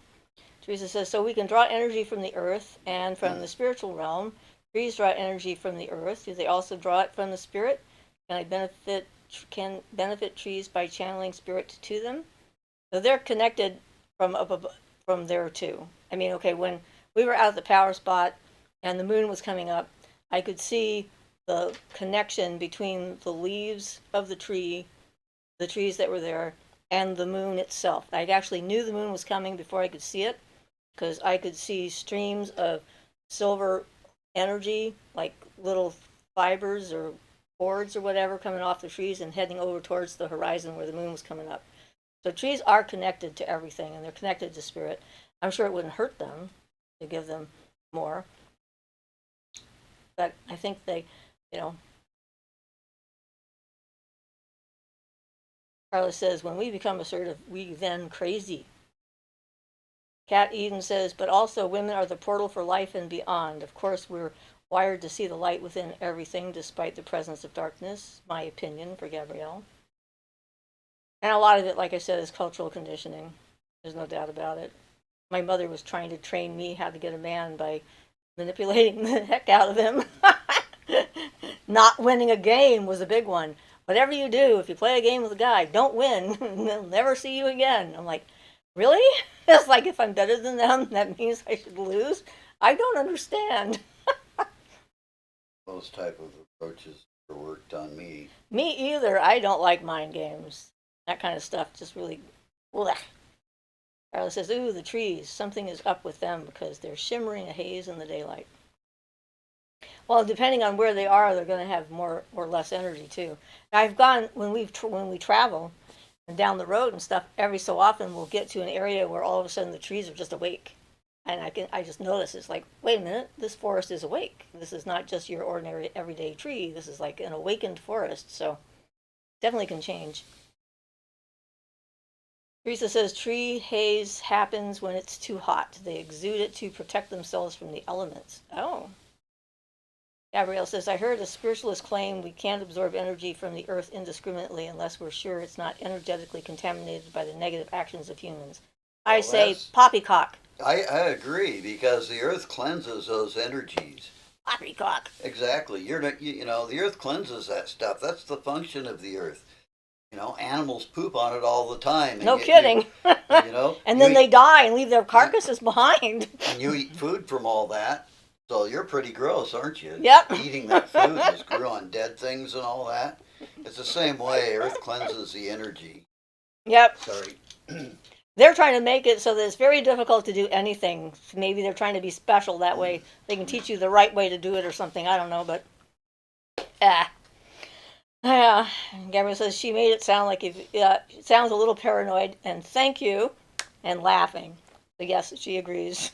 Teresa says, so we can draw energy from the earth and from the spiritual realm. Trees draw energy from the earth. Do they also draw it from the spirit? Can benefit trees by channeling spirit to them? So they're connected from up above, from there too. I mean, okay, when we were out at the power spot and the moon was coming up, I could see the connection between the leaves of the trees that were there, and the moon itself. I actually knew the moon was coming before I could see it, because I could see streams of silver energy, like little fibers or cords or whatever, coming off the trees and heading over towards the horizon where the moon was coming up. So trees are connected to everything, and they're connected to spirit. I'm sure it wouldn't hurt them to give them more, but I think they, Carla says, when we become assertive, we then crazy. Kat Eden says, but also women are the portal for life and beyond. Of course, we're wired to see the light within everything despite the presence of darkness, my opinion for Gabrielle. And a lot of it, like I said, is cultural conditioning. There's no doubt about it. My mother was trying to train me how to get a man by manipulating the heck out of him. Not winning a game was a big one. Whatever you do, if you play a game with a guy, don't win. They'll never see you again. I'm like, really? It's like if I'm better than them, that means I should lose? I don't understand. those type of approaches are worked on me. Me either. I don't like mind games. That kind of stuff just really. Blech. Carla says, ooh, the trees. Something is up with them because they're shimmering a haze in the daylight. Well, depending on where they are, they're going to have more or less energy too. I've gone when we travel and down the road and stuff. Every so often, we'll get to an area where all of a sudden the trees are just awake, and I just notice it's like, wait a minute, this forest is awake. This is not just your ordinary everyday tree. This is like an awakened forest. So definitely can change. Teresa says tree haze happens when it's too hot. They exude it to protect themselves from the elements. Oh. Gabrielle says, I heard a spiritualist claim we can't absorb energy from the earth indiscriminately unless we're sure it's not energetically contaminated by the negative actions of humans. I say poppycock. I agree because the earth cleanses those energies. Poppycock. Exactly. You're not, you know, the earth cleanses that stuff. That's the function of the earth. You know, animals poop on it all the time, and No kidding. you know, And then they die and leave their carcasses behind. and you eat food from all that. So you're pretty gross, aren't you? Yep. Eating that food just grew on dead things and all that. It's the same way. Earth cleanses the energy. Yep. Sorry. They're trying to make it so that it's very difficult to do anything. Maybe they're trying to be special that way. They can teach you the right way to do it or something. I don't know, but yeah. Gabrielle says she made it sound like it sounds a little paranoid. And thank you, and laughing. So yes, she agrees.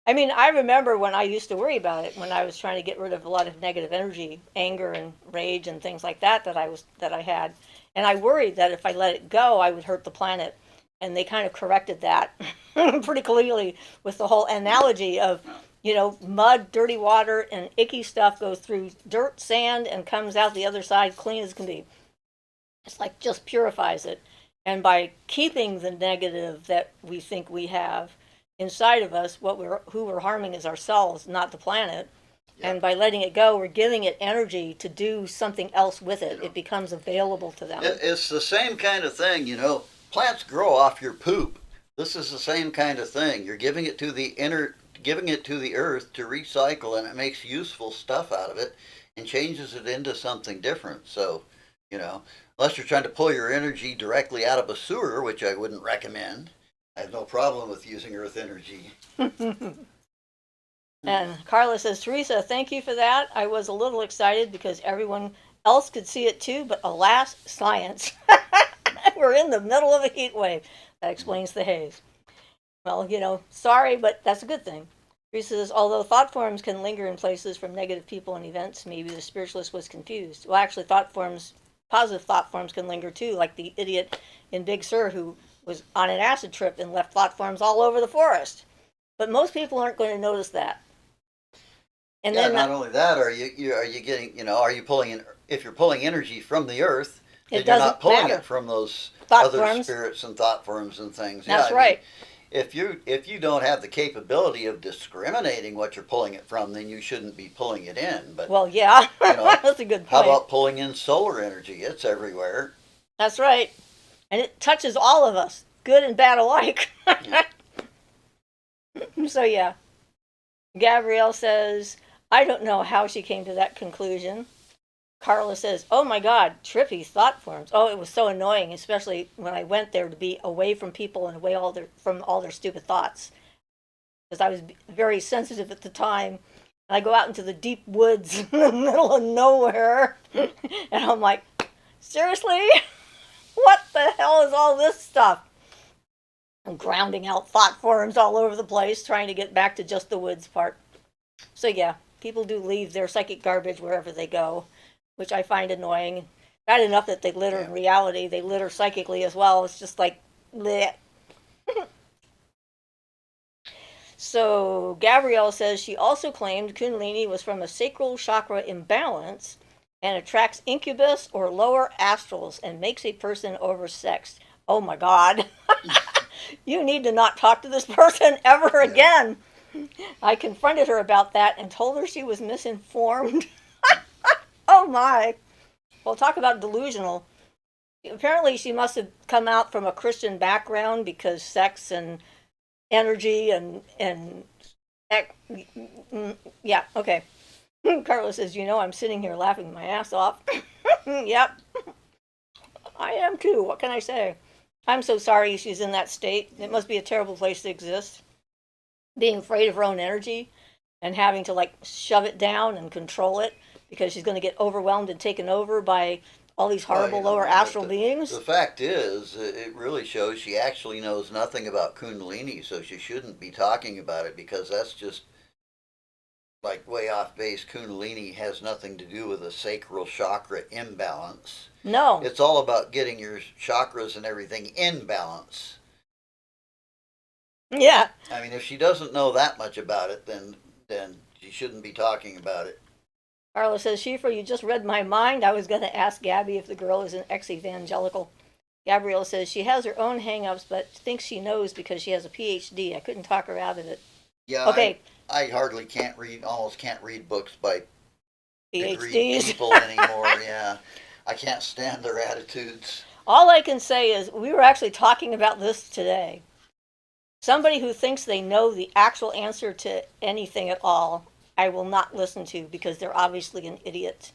I mean, I remember when I used to worry about it when I was trying to get rid of a lot of negative energy, anger and rage and things like that that I had, and I worried that if I let it go, I would hurt the planet. And they kind of corrected that pretty clearly with the whole analogy of, you know, mud, dirty water, and icky stuff goes through dirt, sand, and comes out the other side clean as can be. It's like just purifies it. And by keeping the negative that we think we have inside of us, who we're harming is ourselves, not the planet. Yeah. And by letting it go, we're giving it energy to do something else with it. It becomes available to them. It's the same kind of thing, you know. Plants grow off your poop. This is the same kind of thing. You're giving it to the earth to recycle, and it makes useful stuff out of it and changes it into something different. So, you know, unless you're trying to pull your energy directly out of a sewer, which I wouldn't recommend, I have no problem with using earth energy. And Carla says, Teresa, thank you for that. I was a little excited because everyone else could see it too, but alas, science. We're in the middle of a heat wave. That explains the haze. Well, you know, sorry, but that's a good thing. Teresa says, although thought forms can linger in places from negative people and events, maybe the spiritualist was confused. Well, actually, positive thought forms can linger too, like the idiot in Big Sur who was on an acid trip and left thought forms all over the forest. But most people aren't going to notice that. And yeah, not only that, are you getting, you know, are you pulling in, if you're pulling energy from the earth, then you're not pulling it from those other spirits and thought forms and things. That's right. If you don't have the capability of discriminating what you're pulling it from, then you shouldn't be pulling it in. But well, yeah, you know, that's a good point. How about pulling in solar energy? It's everywhere. That's right, and it touches all of us, good and bad alike. Yeah. So yeah, Gabrielle says, I don't know how she came to that conclusion. Carla says, oh my God, trippy thought forms. Oh, it was so annoying, especially when I went there to be away from people and away from all their stupid thoughts. Because I was very sensitive at the time. And I go out into the deep woods in the middle of nowhere. And I'm like, seriously? What the hell is all this stuff? I'm grounding out thought forms all over the place, trying to get back to just the woods part. So yeah, people do leave their psychic garbage wherever they go, which I find annoying. Bad enough that they litter in reality, they litter psychically as well. It's just like, bleh. So Gabrielle says she also claimed Kundalini was from a sacral chakra imbalance and attracts incubus or lower astrals and makes a person oversexed. Oh my God. You need to not talk to this person ever again. I confronted her about that and told her she was misinformed. Oh my. Well, talk about delusional. Apparently she must have come out from a Christian background because sex and energy and yeah, okay. Carla says, you know, I'm sitting here laughing my ass off. Yep. I am too. What can I say? I'm so sorry she's in that state. It must be a terrible place to exist. Being afraid of her own energy and having to like shove it down and control it because she's going to get overwhelmed and taken over by all these horrible lower astral beings. The fact is, it really shows she actually knows nothing about Kundalini, so she shouldn't be talking about it because that's just like way off base. Kundalini has nothing to do with a sacral chakra imbalance. No. It's all about getting your chakras and everything in balance. Yeah. I mean, if she doesn't know that much about it, then she shouldn't be talking about it. Carla says, Siofra, you just read my mind. I was going to ask Gabby if the girl is an ex-evangelical. Gabrielle says she has her own hang-ups, but thinks she knows because she has a PhD. I couldn't talk her out of it. Yeah, Okay, I hardly can't read, almost can't read books by degreed PhDs. people anymore. Yeah, I can't stand their attitudes. All I can say is we were actually talking about this today. Somebody who thinks they know the actual answer to anything at all, I will not listen to because they're obviously an idiot.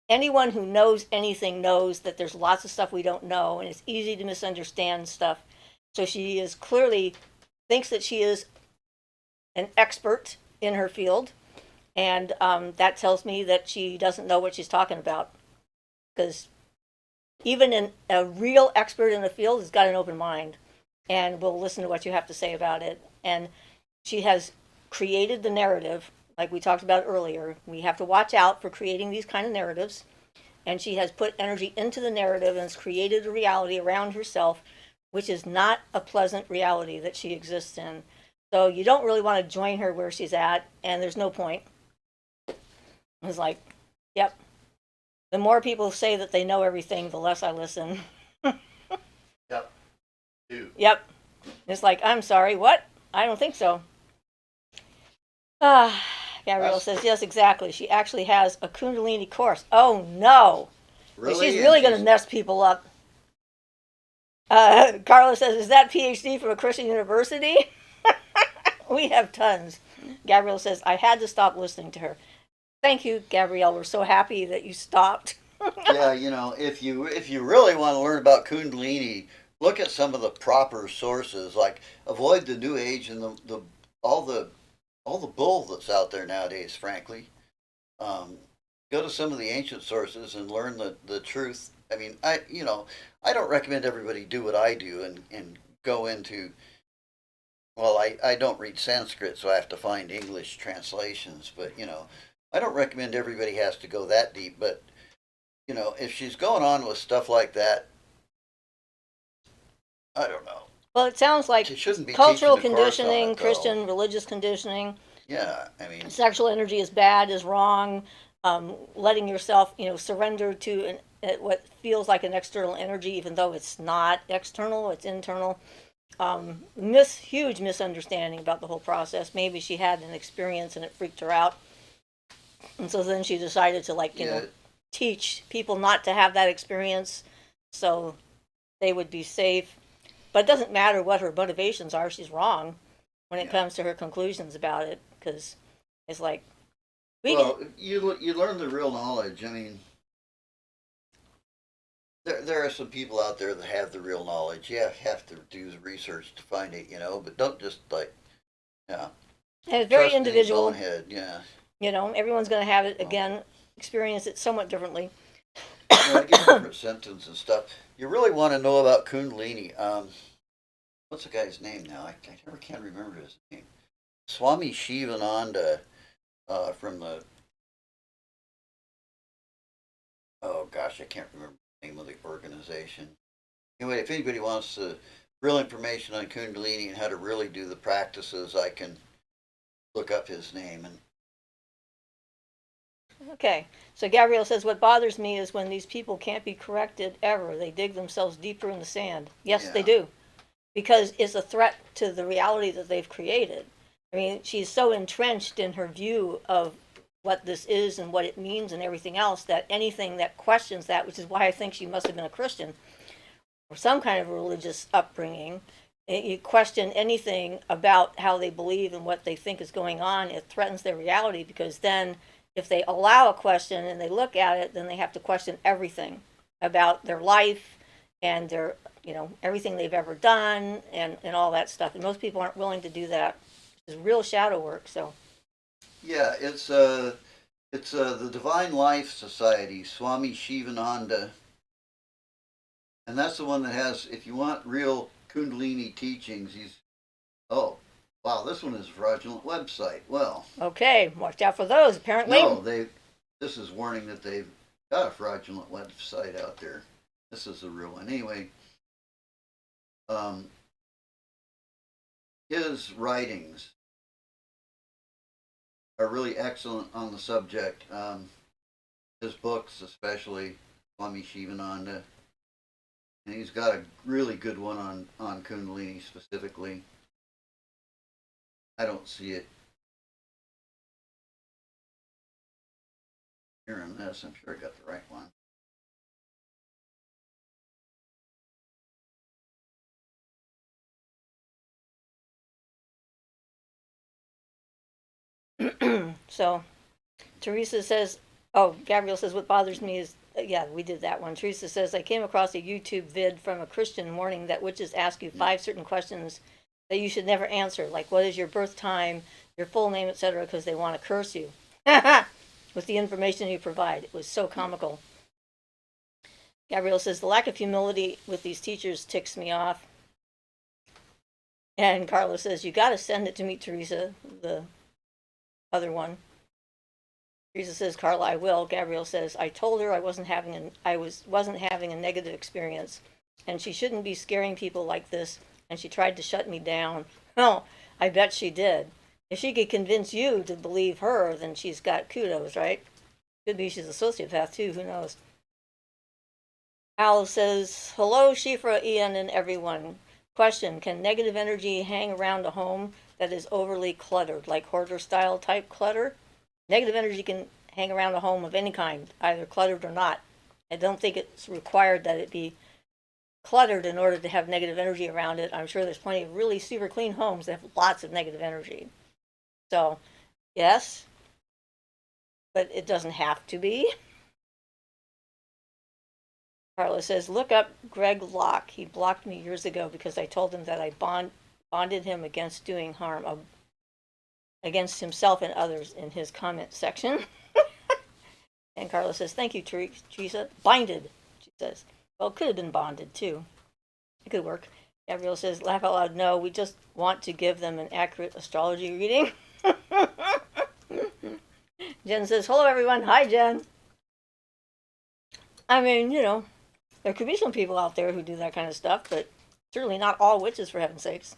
Anyone who knows anything knows that there's lots of stuff we don't know, and it's easy to misunderstand stuff. So she is clearly thinks that she is an expert in her field, and that tells me that she doesn't know what she's talking about. Because even a real expert in the field has got an open mind, and will listen to what you have to say about it. And she has created the narrative, like we talked about earlier. We have to watch out for creating these kind of narratives. And she has put energy into the narrative and has created a reality around herself, which is not a pleasant reality that she exists in. So you don't really want to join her where she's at, and there's no point. It's like, yep. The more people say that they know everything, the less I listen. Yep. Yep. It's like, I'm sorry, what? I don't think so. Ah, Gabrielle says, yes, exactly. She actually has a Kundalini course. Oh, no. Really? She's really going to mess people up. Carla says, is that PhD from a Christian university? We have tons. Gabrielle says, I had to stop listening to her. Thank you, Gabrielle. We're so happy that you stopped. Yeah, you know, if you really want to learn about Kundalini, look at some of the proper sources. Like avoid the New Age and the all the all the bull that's out there nowadays. Frankly, go to some of the ancient sources and learn the truth. I mean, I don't recommend everybody do what I do and go into. Well, I don't read Sanskrit, so I have to find English translations. But I don't recommend everybody has to go that deep. But if she's going on with stuff like that, I don't know. Well, it sounds like She shouldn't be cultural teaching the course on conditioning, it, though. Christian religious conditioning, Yeah, I mean, sexual energy is bad, is wrong. Letting yourself, surrender to what feels like an external energy, even though it's not external, it's internal. Huge misunderstanding about the whole process. Maybe she had an experience and it freaked her out, and so then she decided to yeah, teach people not to have that experience, so they would be safe. But it doesn't matter what her motivations are; she's wrong when it yeah. comes to her conclusions about it, because it's like Well, you learn the real knowledge. I mean, there are some people out there that have the real knowledge. You have to do research to find it, but don't just yeah, and it's very trust any individual. bonehead. Yeah. Everyone's going to have it Well, again, experience it somewhat differently. to get different symptoms and stuff. You really want to know about Kundalini. What's the guy's name now? I never can remember his name. Swami Shivananda from the oh gosh, I can't remember the name of the organization. Anyway, if anybody wants real information on Kundalini and how to really do the practices, I can look up his name. And Okay, so Gabrielle says, what bothers me is when these people can't be corrected ever. They dig themselves deeper in the sand. Yes, they yeah, do. Because it's a threat to the reality that they've created. I mean, she's so entrenched in her view of what this is and what it means and everything else that anything that questions that, which is why I think she must have been a Christian or some kind of religious upbringing, you question anything about how they believe and what they think is going on, it threatens their reality, because then if they allow a question and they look at it, then they have to question everything about their life and their, everything they've ever done and all that stuff. And most people aren't willing to do that. It's real shadow work. So yeah, it's the Divine Life Society, Swami Shivananda, and that's the one that has. If you want real Kundalini teachings, he's oh wow, this one is a fraudulent website. Well, okay, watch out for those. Apparently, no, this is warning that they've got a fraudulent website out there. This is the real one. Anyway, um, his writings are really excellent on the subject. His books, especially Swami Shivananda. And he's got a really good one on Kundalini specifically. I don't see it here in this. I'm sure I got the right one. So Teresa says, oh, Gabrielle says, what bothers me is, yeah, we did that one. Teresa says, I came across a YouTube vid from a Christian warning that witches ask you 5 certain questions that you should never answer, like what is your birth time, your full name, etc., because they want to curse you with the information you provide. It was so comical. Gabrielle says, the lack of humility with these teachers ticks me off. And Carla says, you got to send it to me, Teresa, the other one. Teresa says, Carla, I will. Gabrielle says, I told her I wasn't having a negative experience, and she shouldn't be scaring people like this, and she tried to shut me down. Oh, I bet she did. If she could convince you to believe her, then she's got kudos, right? Could be she's a sociopath too, who knows? Al says, hello, Siofra, Ian, and everyone. Question, can negative energy hang around a home that is overly cluttered, like hoarder-style type clutter? Negative energy can hang around a home of any kind, either cluttered or not. I don't think it's required that it be cluttered in order to have negative energy around it. I'm sure there's plenty of really super clean homes that have lots of negative energy. So, yes, but it doesn't have to be. Carla says, look up Greg Locke. He blocked me years ago because I told him that I bonded him against doing harm against himself and others in his comment section. And Carla says, thank you, Teresa. Binded, she says. Well, it could have been bonded, too. It could work. Gabrielle says, laugh out loud, no, we just want to give them an accurate astrology reading. Jen says, hello, everyone. Hi, Jen. I mean, there could be some people out there who do that kind of stuff, but certainly not all witches, for heaven's sakes.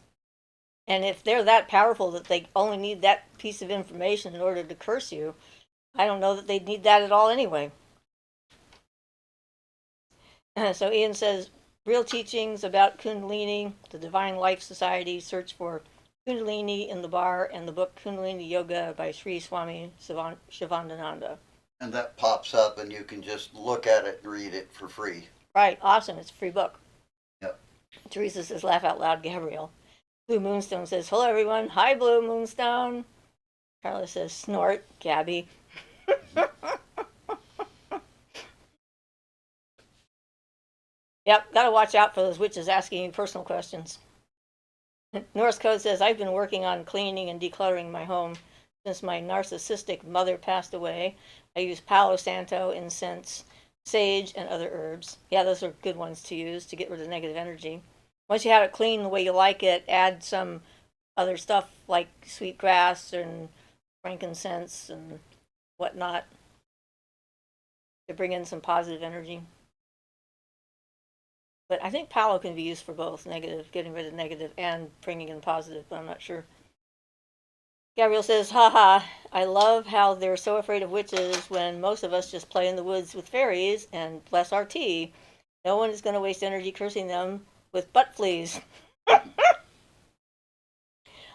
And if they're that powerful that they only need that piece of information in order to curse you, I don't know that they'd need that at all anyway. So Ian says, real teachings about Kundalini, the Divine Life Society, search for Kundalini in the bar, and the book Kundalini Yoga by Sri Swami Shivanananda. And that pops up and you can just look at it and read it for free. Right, awesome. It's a free book. Yep. Teresa says, laugh out loud, Gabrielle. Blue Moonstone says, hello, everyone. Hi, Blue Moonstone. Carla says, snort, Gabby. Yep, gotta watch out for those witches asking you personal questions. Norse Code says, I've been working on cleaning and decluttering my home since my narcissistic mother passed away. I use Palo Santo, incense, sage, and other herbs. Yeah, those are good ones to use to get rid of negative energy. Once you have it clean the way you like it, add some other stuff like sweetgrass and frankincense and whatnot to bring in some positive energy. But I think Palo can be used for both negative, getting rid of negative, and bringing in positive, but I'm not sure. Gabrielle says, haha, I love how they're so afraid of witches when most of us just play in the woods with fairies and bless our tea. No one is going to waste energy cursing them with butt fleas.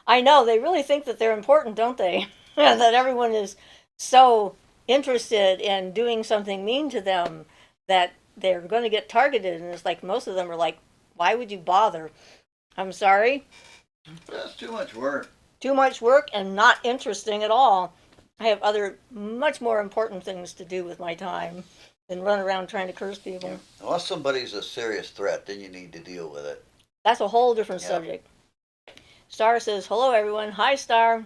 I know, they really think that they're important, don't they? That everyone is so interested in doing something mean to them that they're going to get targeted. And it's like most of them are like, why would you bother? I'm sorry. That's too much work. Too much work and not interesting at all. I have other much more important things to do with my time than run around trying to curse people. Yeah. Unless somebody's a serious threat, then you need to deal with it. That's a whole different subject. Star says, hello, everyone. Hi, Star.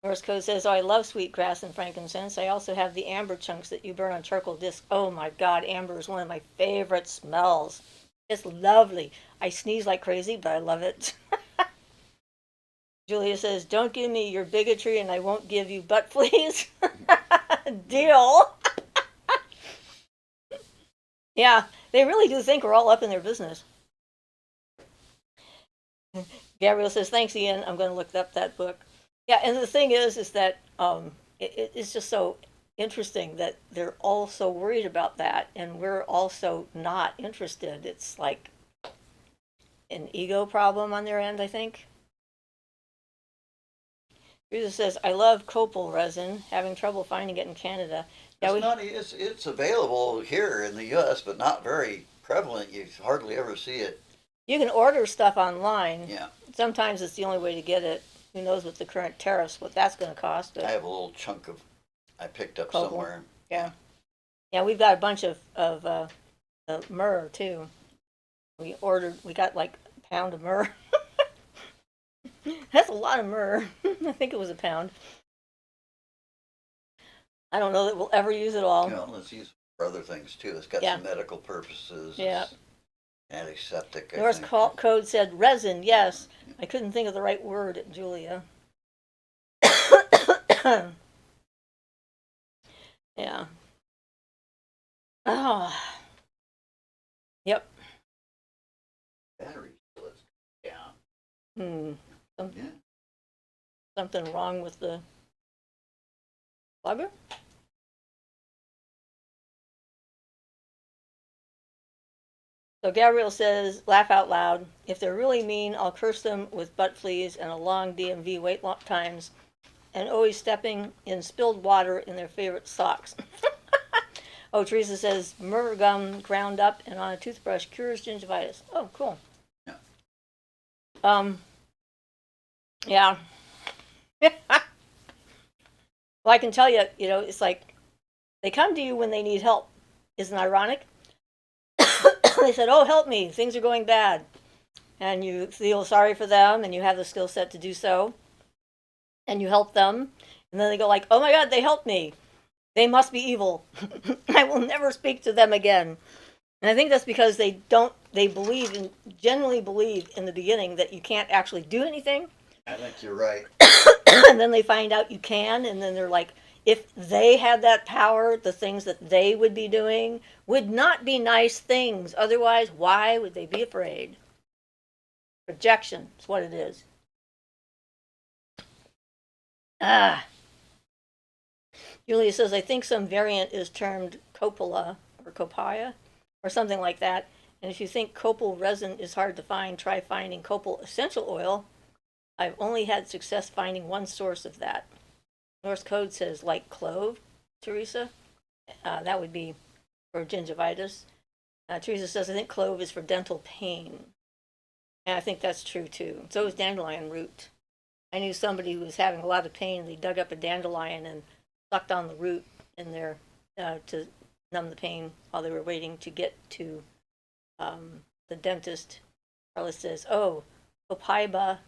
Norse Code says, oh, I love sweetgrass and frankincense. I also have the amber chunks that you burn on charcoal disc. Oh, my God. Amber is one of my favorite smells. It's lovely. I sneeze like crazy, but I love it. Julia says, don't give me your bigotry and I won't give you butt fleas. Deal. Yeah, they really do think we're all up in their business. Gabrielle says, thanks, Ian. I'm going to look up that book. Yeah, and the thing is that it's just so interesting that they're all so worried about that, and we're also not interested. It's like an ego problem on their end, I think. Teresa says, I love copal resin, having trouble finding it in Canada. Yeah, It's available here in the U.S., but not very prevalent. You hardly ever see it. you can order stuff online. Yeah. Sometimes it's the only way to get it. Who knows with the current tariffs what that's going to cost? But I have a little chunk I picked up copal. somewhere. Yeah. Yeah, we've got a bunch of myrrh too. We got like a pound of myrrh. That's a lot of myrrh. I think it was a pound. I don't know that we'll ever use it all. Let's use it for other things too. It's got some medical purposes. Yeah. It's antiseptic. Norse code said resin. Yes, I couldn't think of the right word, Julia. Yeah. Oh. Yep. Battery. Let's down. Something wrong with the plugger? So Gabrielle says, laugh out loud. If they're really mean, I'll curse them with butt fleas and a long DMV wait times and always stepping in spilled water in their favorite socks. Oh, Teresa says, myrrh gum ground up and on a toothbrush cures gingivitis. Oh, cool. Yeah. Yeah. Well, I can tell you, it's like they come to you when they need help. Isn't it ironic? They said, oh, help me, things are going bad. And you feel sorry for them and you have the skill set to do so. And you help them. And then they go like, oh my God, they helped me. They must be evil. I will never speak to them again. And I think that's because they generally believe in the beginning that you can't actually do anything. I think you're right. And then they find out you can, and then they're like, if they had that power, the things that they would be doing would not be nice things. Otherwise, why would they be afraid? Projection is what it is. Julia says, I think some variant is termed copala or copaya or something like that. And if you think copal resin is hard to find, try finding copal essential oil. I've only had success finding one source of that. Norse code says like clove, Teresa. That would be for gingivitis. Teresa says, I think clove is for dental pain. And I think that's true too. So is dandelion root. I knew somebody who was having a lot of pain. They dug up a dandelion and sucked on the root in there to numb the pain while they were waiting to get to the dentist. Carla says, oh, Opaiba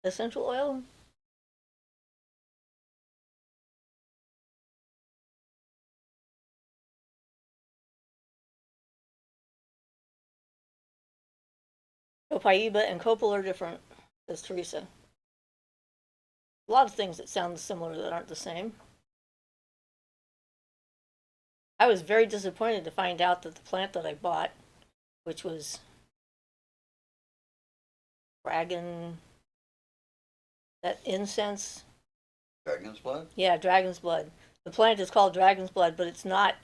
essential oil? Opaiba and copal are different, says Teresa. A lot of things that sound similar that aren't the same. I was very disappointed to find out that the plant that I bought, which was that incense. Dragon's blood? Yeah, dragon's blood. The plant is called dragon's blood, but it's not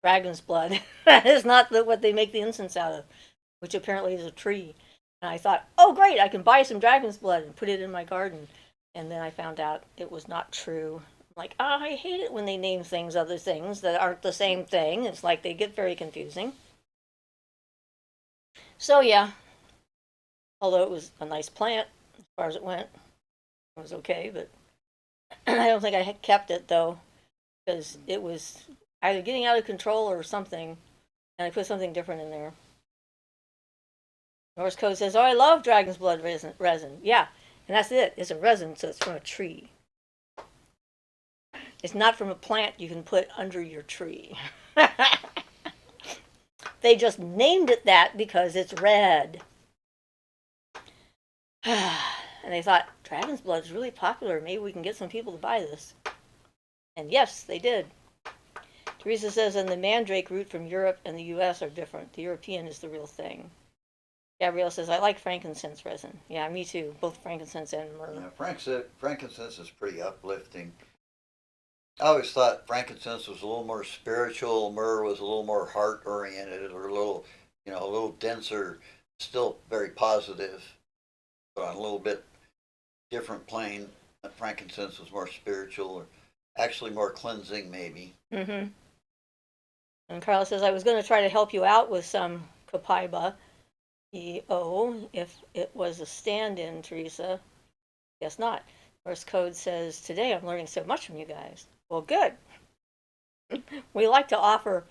dragon's blood. It's not what they make the incense out of, which apparently is a tree. And I thought, oh great, I can buy some dragon's blood and put it in my garden. And then I found out it was not true. I'm like, I hate it when they name things other things that aren't the same thing. It's like they get very confusing. So yeah, although it was a nice plant as far as it went, it was okay, but I don't think I had kept it though, because it was either getting out of control or something, and I put something different in there. Norse code says, oh, I love dragon's blood resin. Yeah, and that's it. It's a resin, so it's from a tree. It's not from a plant you can put under your tree. They just named it that because it's red. And they thought, dragon's blood is really popular. Maybe we can get some people to buy this. And yes, they did. Teresa says, and the mandrake root from Europe and the US are different. The European is the real thing. Gabrielle says, I like frankincense resin. Yeah, me too. Both frankincense and myrrh. Yeah, frankincense is pretty uplifting. I always thought frankincense was a little more spiritual, myrrh was a little more heart oriented, or a little, a little denser, still very positive, but on a little bit different plane. Frankincense was more spiritual, or actually more cleansing, maybe. Mm-hmm. And Carla says, I was going to try to help you out with some copaiba, EO, if it was a stand-in, Teresa. Guess not. Morse code says, today I'm learning so much from you guys. Well, good. We like to offer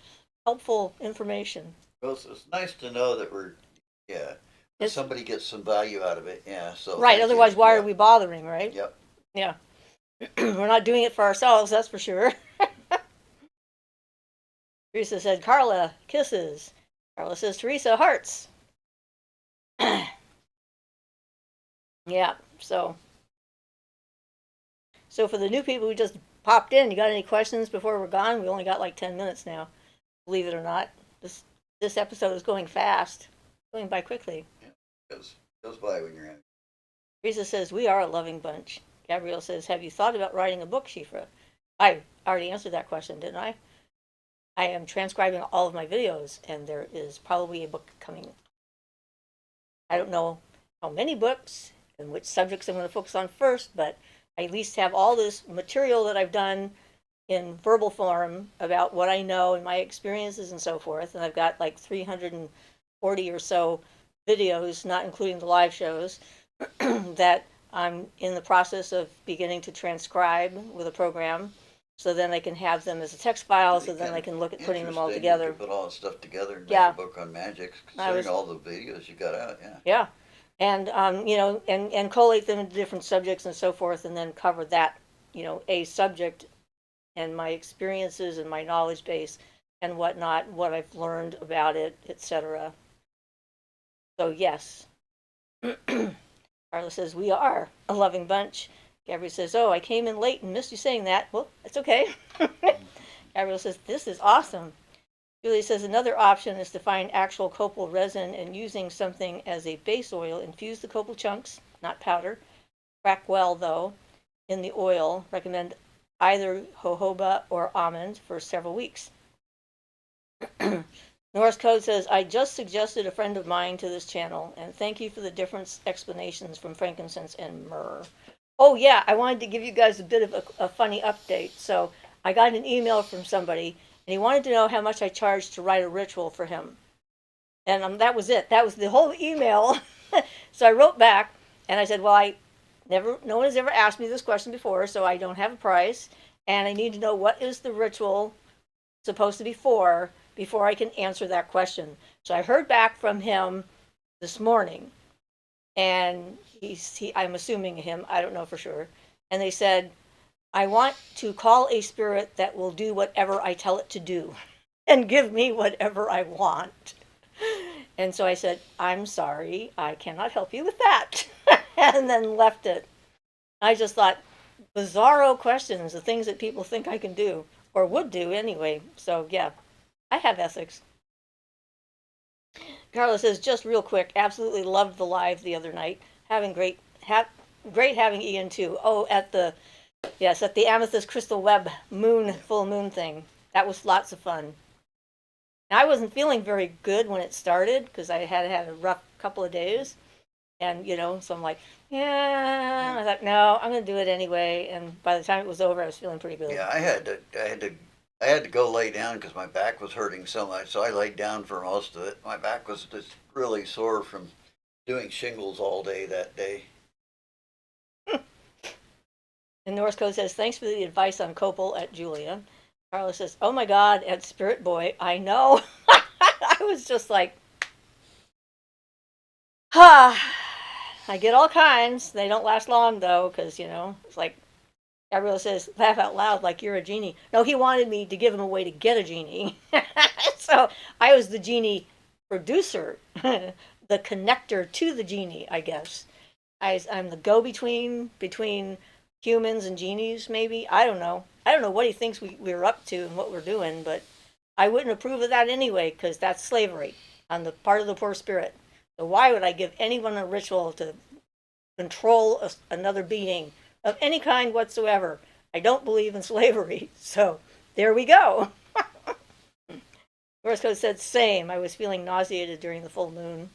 helpful information. Well, it's nice to know that yeah, that It's, somebody gets some value out of it. Yeah, so right, thank otherwise you. why Yeah. are we bothering, right? Yep. Yeah. We're not doing it for ourselves, that's for sure. Teresa said, Carla, kisses. Carla says, Teresa, hearts. Yeah, so for the new people who just popped in, you got any questions before we're gone? We only got like 10 minutes now, believe it or not. This episode is going fast, going by quickly. Yeah, goes by when you're in. Teresa says, we are a loving bunch. Gabrielle says, have you thought about writing a book, Siofra? I already answered that question, didn't I? I am transcribing all of my videos, and there is probably a book coming. I don't know how many books and which subjects I'm going to focus on first, but I at least have all this material that I've done in verbal form about what I know and my experiences and so forth. And I've got like 340 or so videos, not including the live shows, that I'm in the process of beginning to transcribe with a program. So then I can have them as a text file, so then I can look at putting them all together. You can put all the stuff together and Yeah. make a book on magic, considering all the videos you got out. Yeah. Yeah. And and collate them into different subjects and so forth, and then cover that, a subject and my experiences and my knowledge base and whatnot, what I've learned about it, etc. So yes. Carla says, we are a loving bunch. Gabrielle says, oh, I came in late and missed you saying that. Well, it's okay. Gabrielle says, this is awesome. Julie says, another option is to find actual copal resin and using something as a base oil. Infuse the copal chunks, not powder. Crack well, though, in the oil. Recommend either jojoba or almond for several weeks. Norse Code says, I just suggested a friend of mine to this channel, and thank you for the different explanations from frankincense and myrrh. Oh, yeah, I wanted to give you guys a bit of a funny update. So I got an email from somebody, and he wanted to know how much I charged to write a ritual for him. And that was it. That was the whole email. So I wrote back, and I said, well, no one has ever asked me this question before, so I don't have a price, and I need to know what is the ritual supposed to be for before I can answer that question. So I heard back from him this morning, and I'm assuming him, I don't know for sure, and they said, I want to call a spirit that will do whatever I tell it to do and give me whatever I want. And so I said, I'm sorry, I cannot help you with that. And then left it. I just thought, bizarro questions, the things that people think I can do, or would do anyway. So yeah, I have ethics. Carla says, just real quick, absolutely loved the live the other night. Great having Ian too. Oh, at the Amethyst Crystal Web full moon thing. That was lots of fun. And I wasn't feeling very good when it started because I had a rough couple of days. And, so I'm like, yeah. I thought, no, I'm going to do it anyway. And by the time it was over, I was feeling pretty good. Yeah, I had to go lay down because my back was hurting so much. So I laid down for most of it. My back was just really sore from doing shingles all day that day. And Norse Code says, thanks for the advice on copal at Julia. Carla says, oh my God, at Spirit Boy, I know. I was just like, I get all kinds. They don't last long though, because, it's like, Gabrielle says, laugh out loud like you're a genie. No, he wanted me to give him a way to get a genie. So I was the genie producer, the connector to the genie, I guess. I'm the go-between between humans and genies, maybe. I don't know. I don't know what he thinks we're up to and what we're doing, but I wouldn't approve of that anyway, because that's slavery on the part of the poor spirit. So why would I give anyone a ritual to control another being of any kind whatsoever? I don't believe in slavery. So there we go. North Code said, same. I was feeling nauseated during the full moon.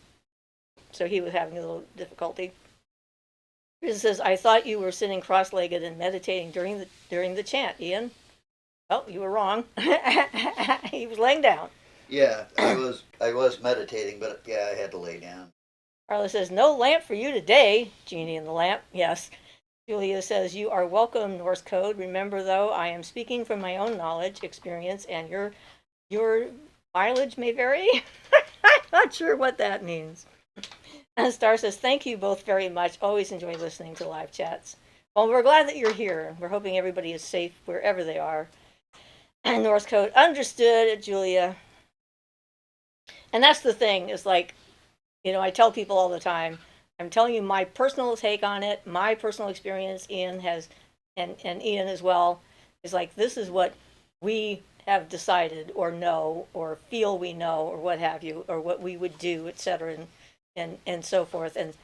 So he was having a little difficulty. Chris says, I thought you were sitting cross-legged and meditating during the chant, Ian. Well, you were wrong. He was laying down. Yeah, I was meditating, but yeah, I had to lay down. Carla says, no lamp for you today. Genie in the lamp, yes. Julia says, you are welcome, Norse Code. Remember, though, I am speaking from my own knowledge, experience, and your mileage may vary. I'm not sure what that means. And Star says, thank you both very much. Always enjoy listening to live chats. Well, we're glad that you're here. We're hoping everybody is safe wherever they are. And Norse Code, understood, Julia. And that's the thing, is like, you know, I tell people all the time, I'm telling you my personal take on it, my personal experience. Ian has, and Ian as well, is like, this is what we have decided or know or feel we know or what have you, or what we would do, etc. and so forth. And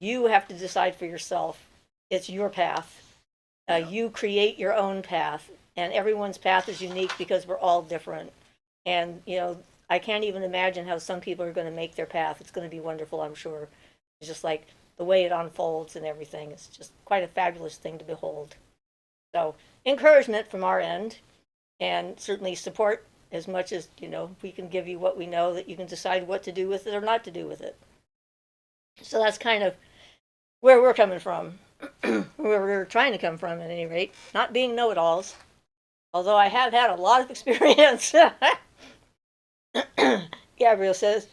you have to decide for yourself. It's your path. You create your own path, and everyone's path is unique because we're all different. And, you know, I can't even imagine how some people are going to make their path. It's going to be wonderful, I'm sure. It's just like the way it unfolds and everything. It's just quite a fabulous thing to behold. So, encouragement from our end, and certainly support as much as, you know, we can give you what we know, that you can decide what to do with it or not to do with it. So that's kind of where we're coming from, where we're trying to come from at any rate, not being know-it-alls, although I have had a lot of experience. Gabriel says,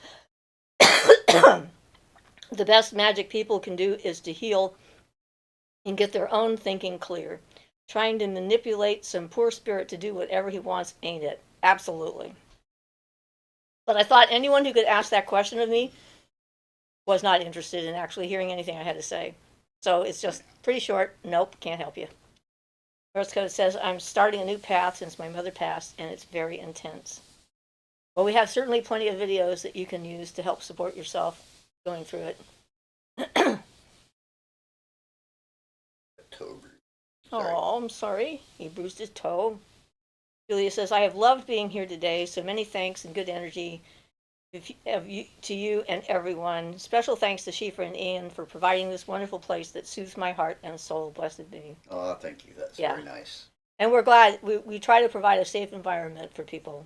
the best magic people can do is to heal and get their own thinking clear. Trying to manipulate some poor spirit to do whatever he wants, ain't it? Absolutely. But I thought anyone who could ask that question of me was not interested in actually hearing anything I had to say. So it's just pretty short. Nope, can't help you. North Code says, I'm starting a new path since my mother passed, and it's very intense. Well, we have certainly plenty of videos that you can use to help support yourself going through it. Oh, I'm sorry. He bruised his toe. Julia says, I have loved being here today, so many thanks and good energy to you and everyone. Special thanks to Siofra and Ian for providing this wonderful place that soothes my heart and soul. Blessed be. Oh, thank you. That's very nice. And we're glad we try to provide a safe environment for people.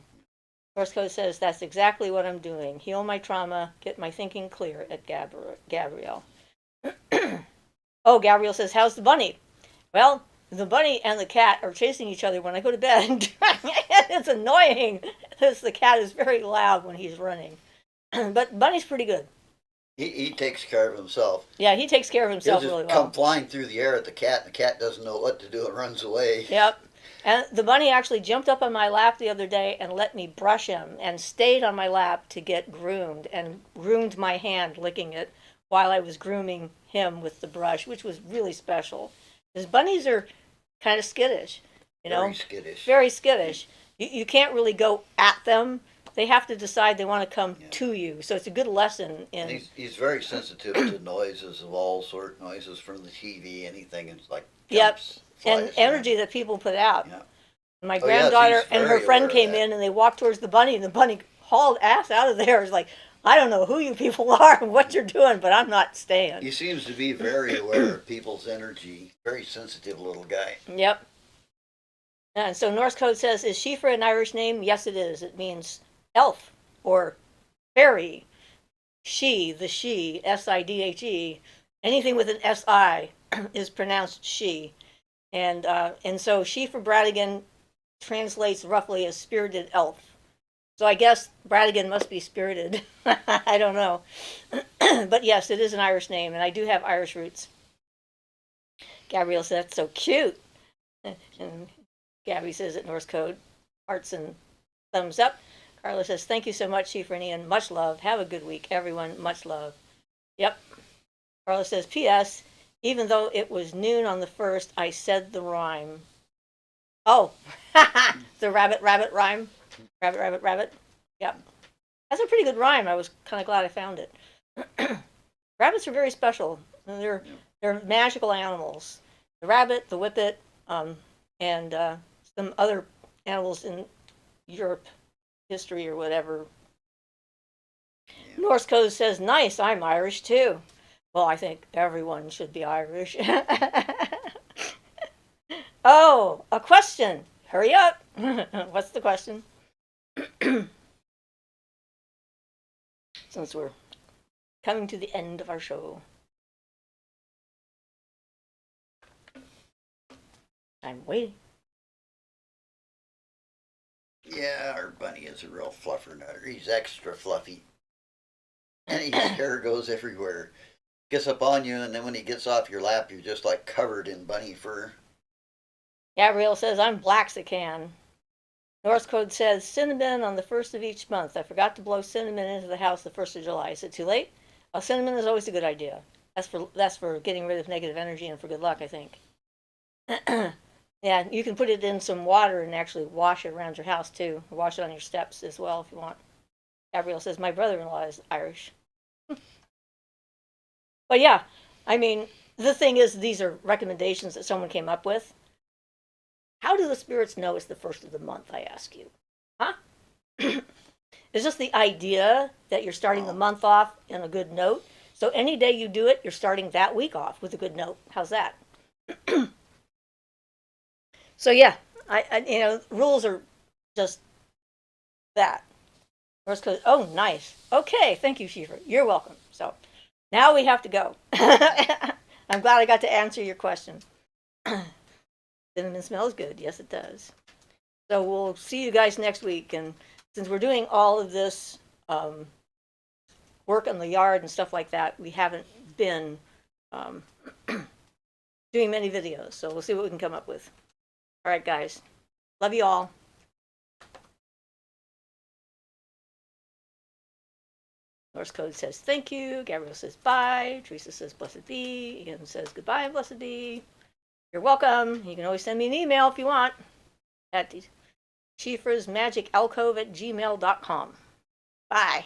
North Code says, that's exactly what I'm doing. Heal my trauma, get my thinking clear at Gabrielle. Oh, Gabrielle says, how's the bunny? Well, the bunny and the cat are chasing each other when I go to bed. It's annoying because the cat is very loud when he's running. But Bunny's pretty good. He takes care of himself. Yeah, he takes care of himself He'll just really well. come flying through the air at the cat, and the cat doesn't know what to do and runs away. Yep. And the bunny actually jumped up on my lap the other day and let me brush him and stayed on my lap to get groomed and groomed my hand licking it while I was grooming him with the brush, which was really special. Because bunnies are kind of skittish, you know? Very skittish. Very skittish. You can't really go at them. They have to decide they want to come to you. So it's a good lesson in... He's very sensitive to noises of all sorts, noises from the TV, anything. It's like... Yep. And energy that people put out. Yeah. My granddaughter and her friend came in and they walked towards the bunny, and the bunny hauled ass out of there. It's like, I don't know who you people are and what you're doing, but I'm not staying. He seems to be very aware of people's energy. Very sensitive little guy. Yep. And so Norse Code says, is Siofra an Irish name? Yes, it is. It means elf or fairy. She, S-I-D-H-E. Anything with an S-I is pronounced she. And so Siofra Bradigan translates roughly as spirited elf. So I guess Bradigan must be spirited. I don't know. But yes, it is an Irish name, and I do have Irish roots. Gabrielle says, that's so cute. And Gabby says at Norse Code, hearts and thumbs up. Carla says, thank you so much, Siofra and Ian. Much love. Have a good week, everyone. Much love. Yep. Carla says, P.S., even though it was noon on the 1st, I said the rhyme. Oh, the rabbit rhyme. Rabbit. Yep. That's a pretty good rhyme. I was kind of glad I found it. Rabbits are very special. They're magical animals. The rabbit, the whippet, and some other animals in Europe history or whatever. Yeah. Norse code says, nice, I'm Irish too. Well, I think everyone should be Irish. Oh, a question. Hurry up. What's the question? Since we're coming to the end of our show. I'm waiting. Yeah, our bunny is a real fluffer nutter. He's extra fluffy. And his hair goes everywhere. Gets up on you, and then when he gets off your lap, you're just like covered in bunny fur. Gabrielle says, I'm Blaxican. Norse code says, cinnamon on the first of each month. I forgot to blow cinnamon into the house the 1st of July. Is it too late? Cinnamon is always a good idea. That's for getting rid of negative energy and for good luck, I think. Yeah, you can put it in some water and actually wash it around your house too. Or wash it on your steps as well if you want. Gabrielle says, my brother-in-law is Irish. But yeah, I mean, the thing is, these are recommendations that someone came up with. How do the spirits know it's the 1st of the month, I ask you? Huh? It's just the idea that you're starting the month off in a good note. So any day you do it, you're starting that week off with a good note. How's that? So yeah, rules are just that. Oh, nice. Okay, thank you, Siofra. You're welcome. So now we have to go. I'm glad I got to answer your question. Cinnamon smells good. Yes, it does. So we'll see you guys next week. And since we're doing all of this work on the yard and stuff like that, we haven't been doing many videos. So we'll see what we can come up with. All right, guys. Love you all. Norse code says thank you. Gabrielle says bye. Teresa says blessed be. Ian says goodbye and blessed be. You're welcome. You can always send me an email if you want at Siofra's Magic Alcove at gmail.com. Bye.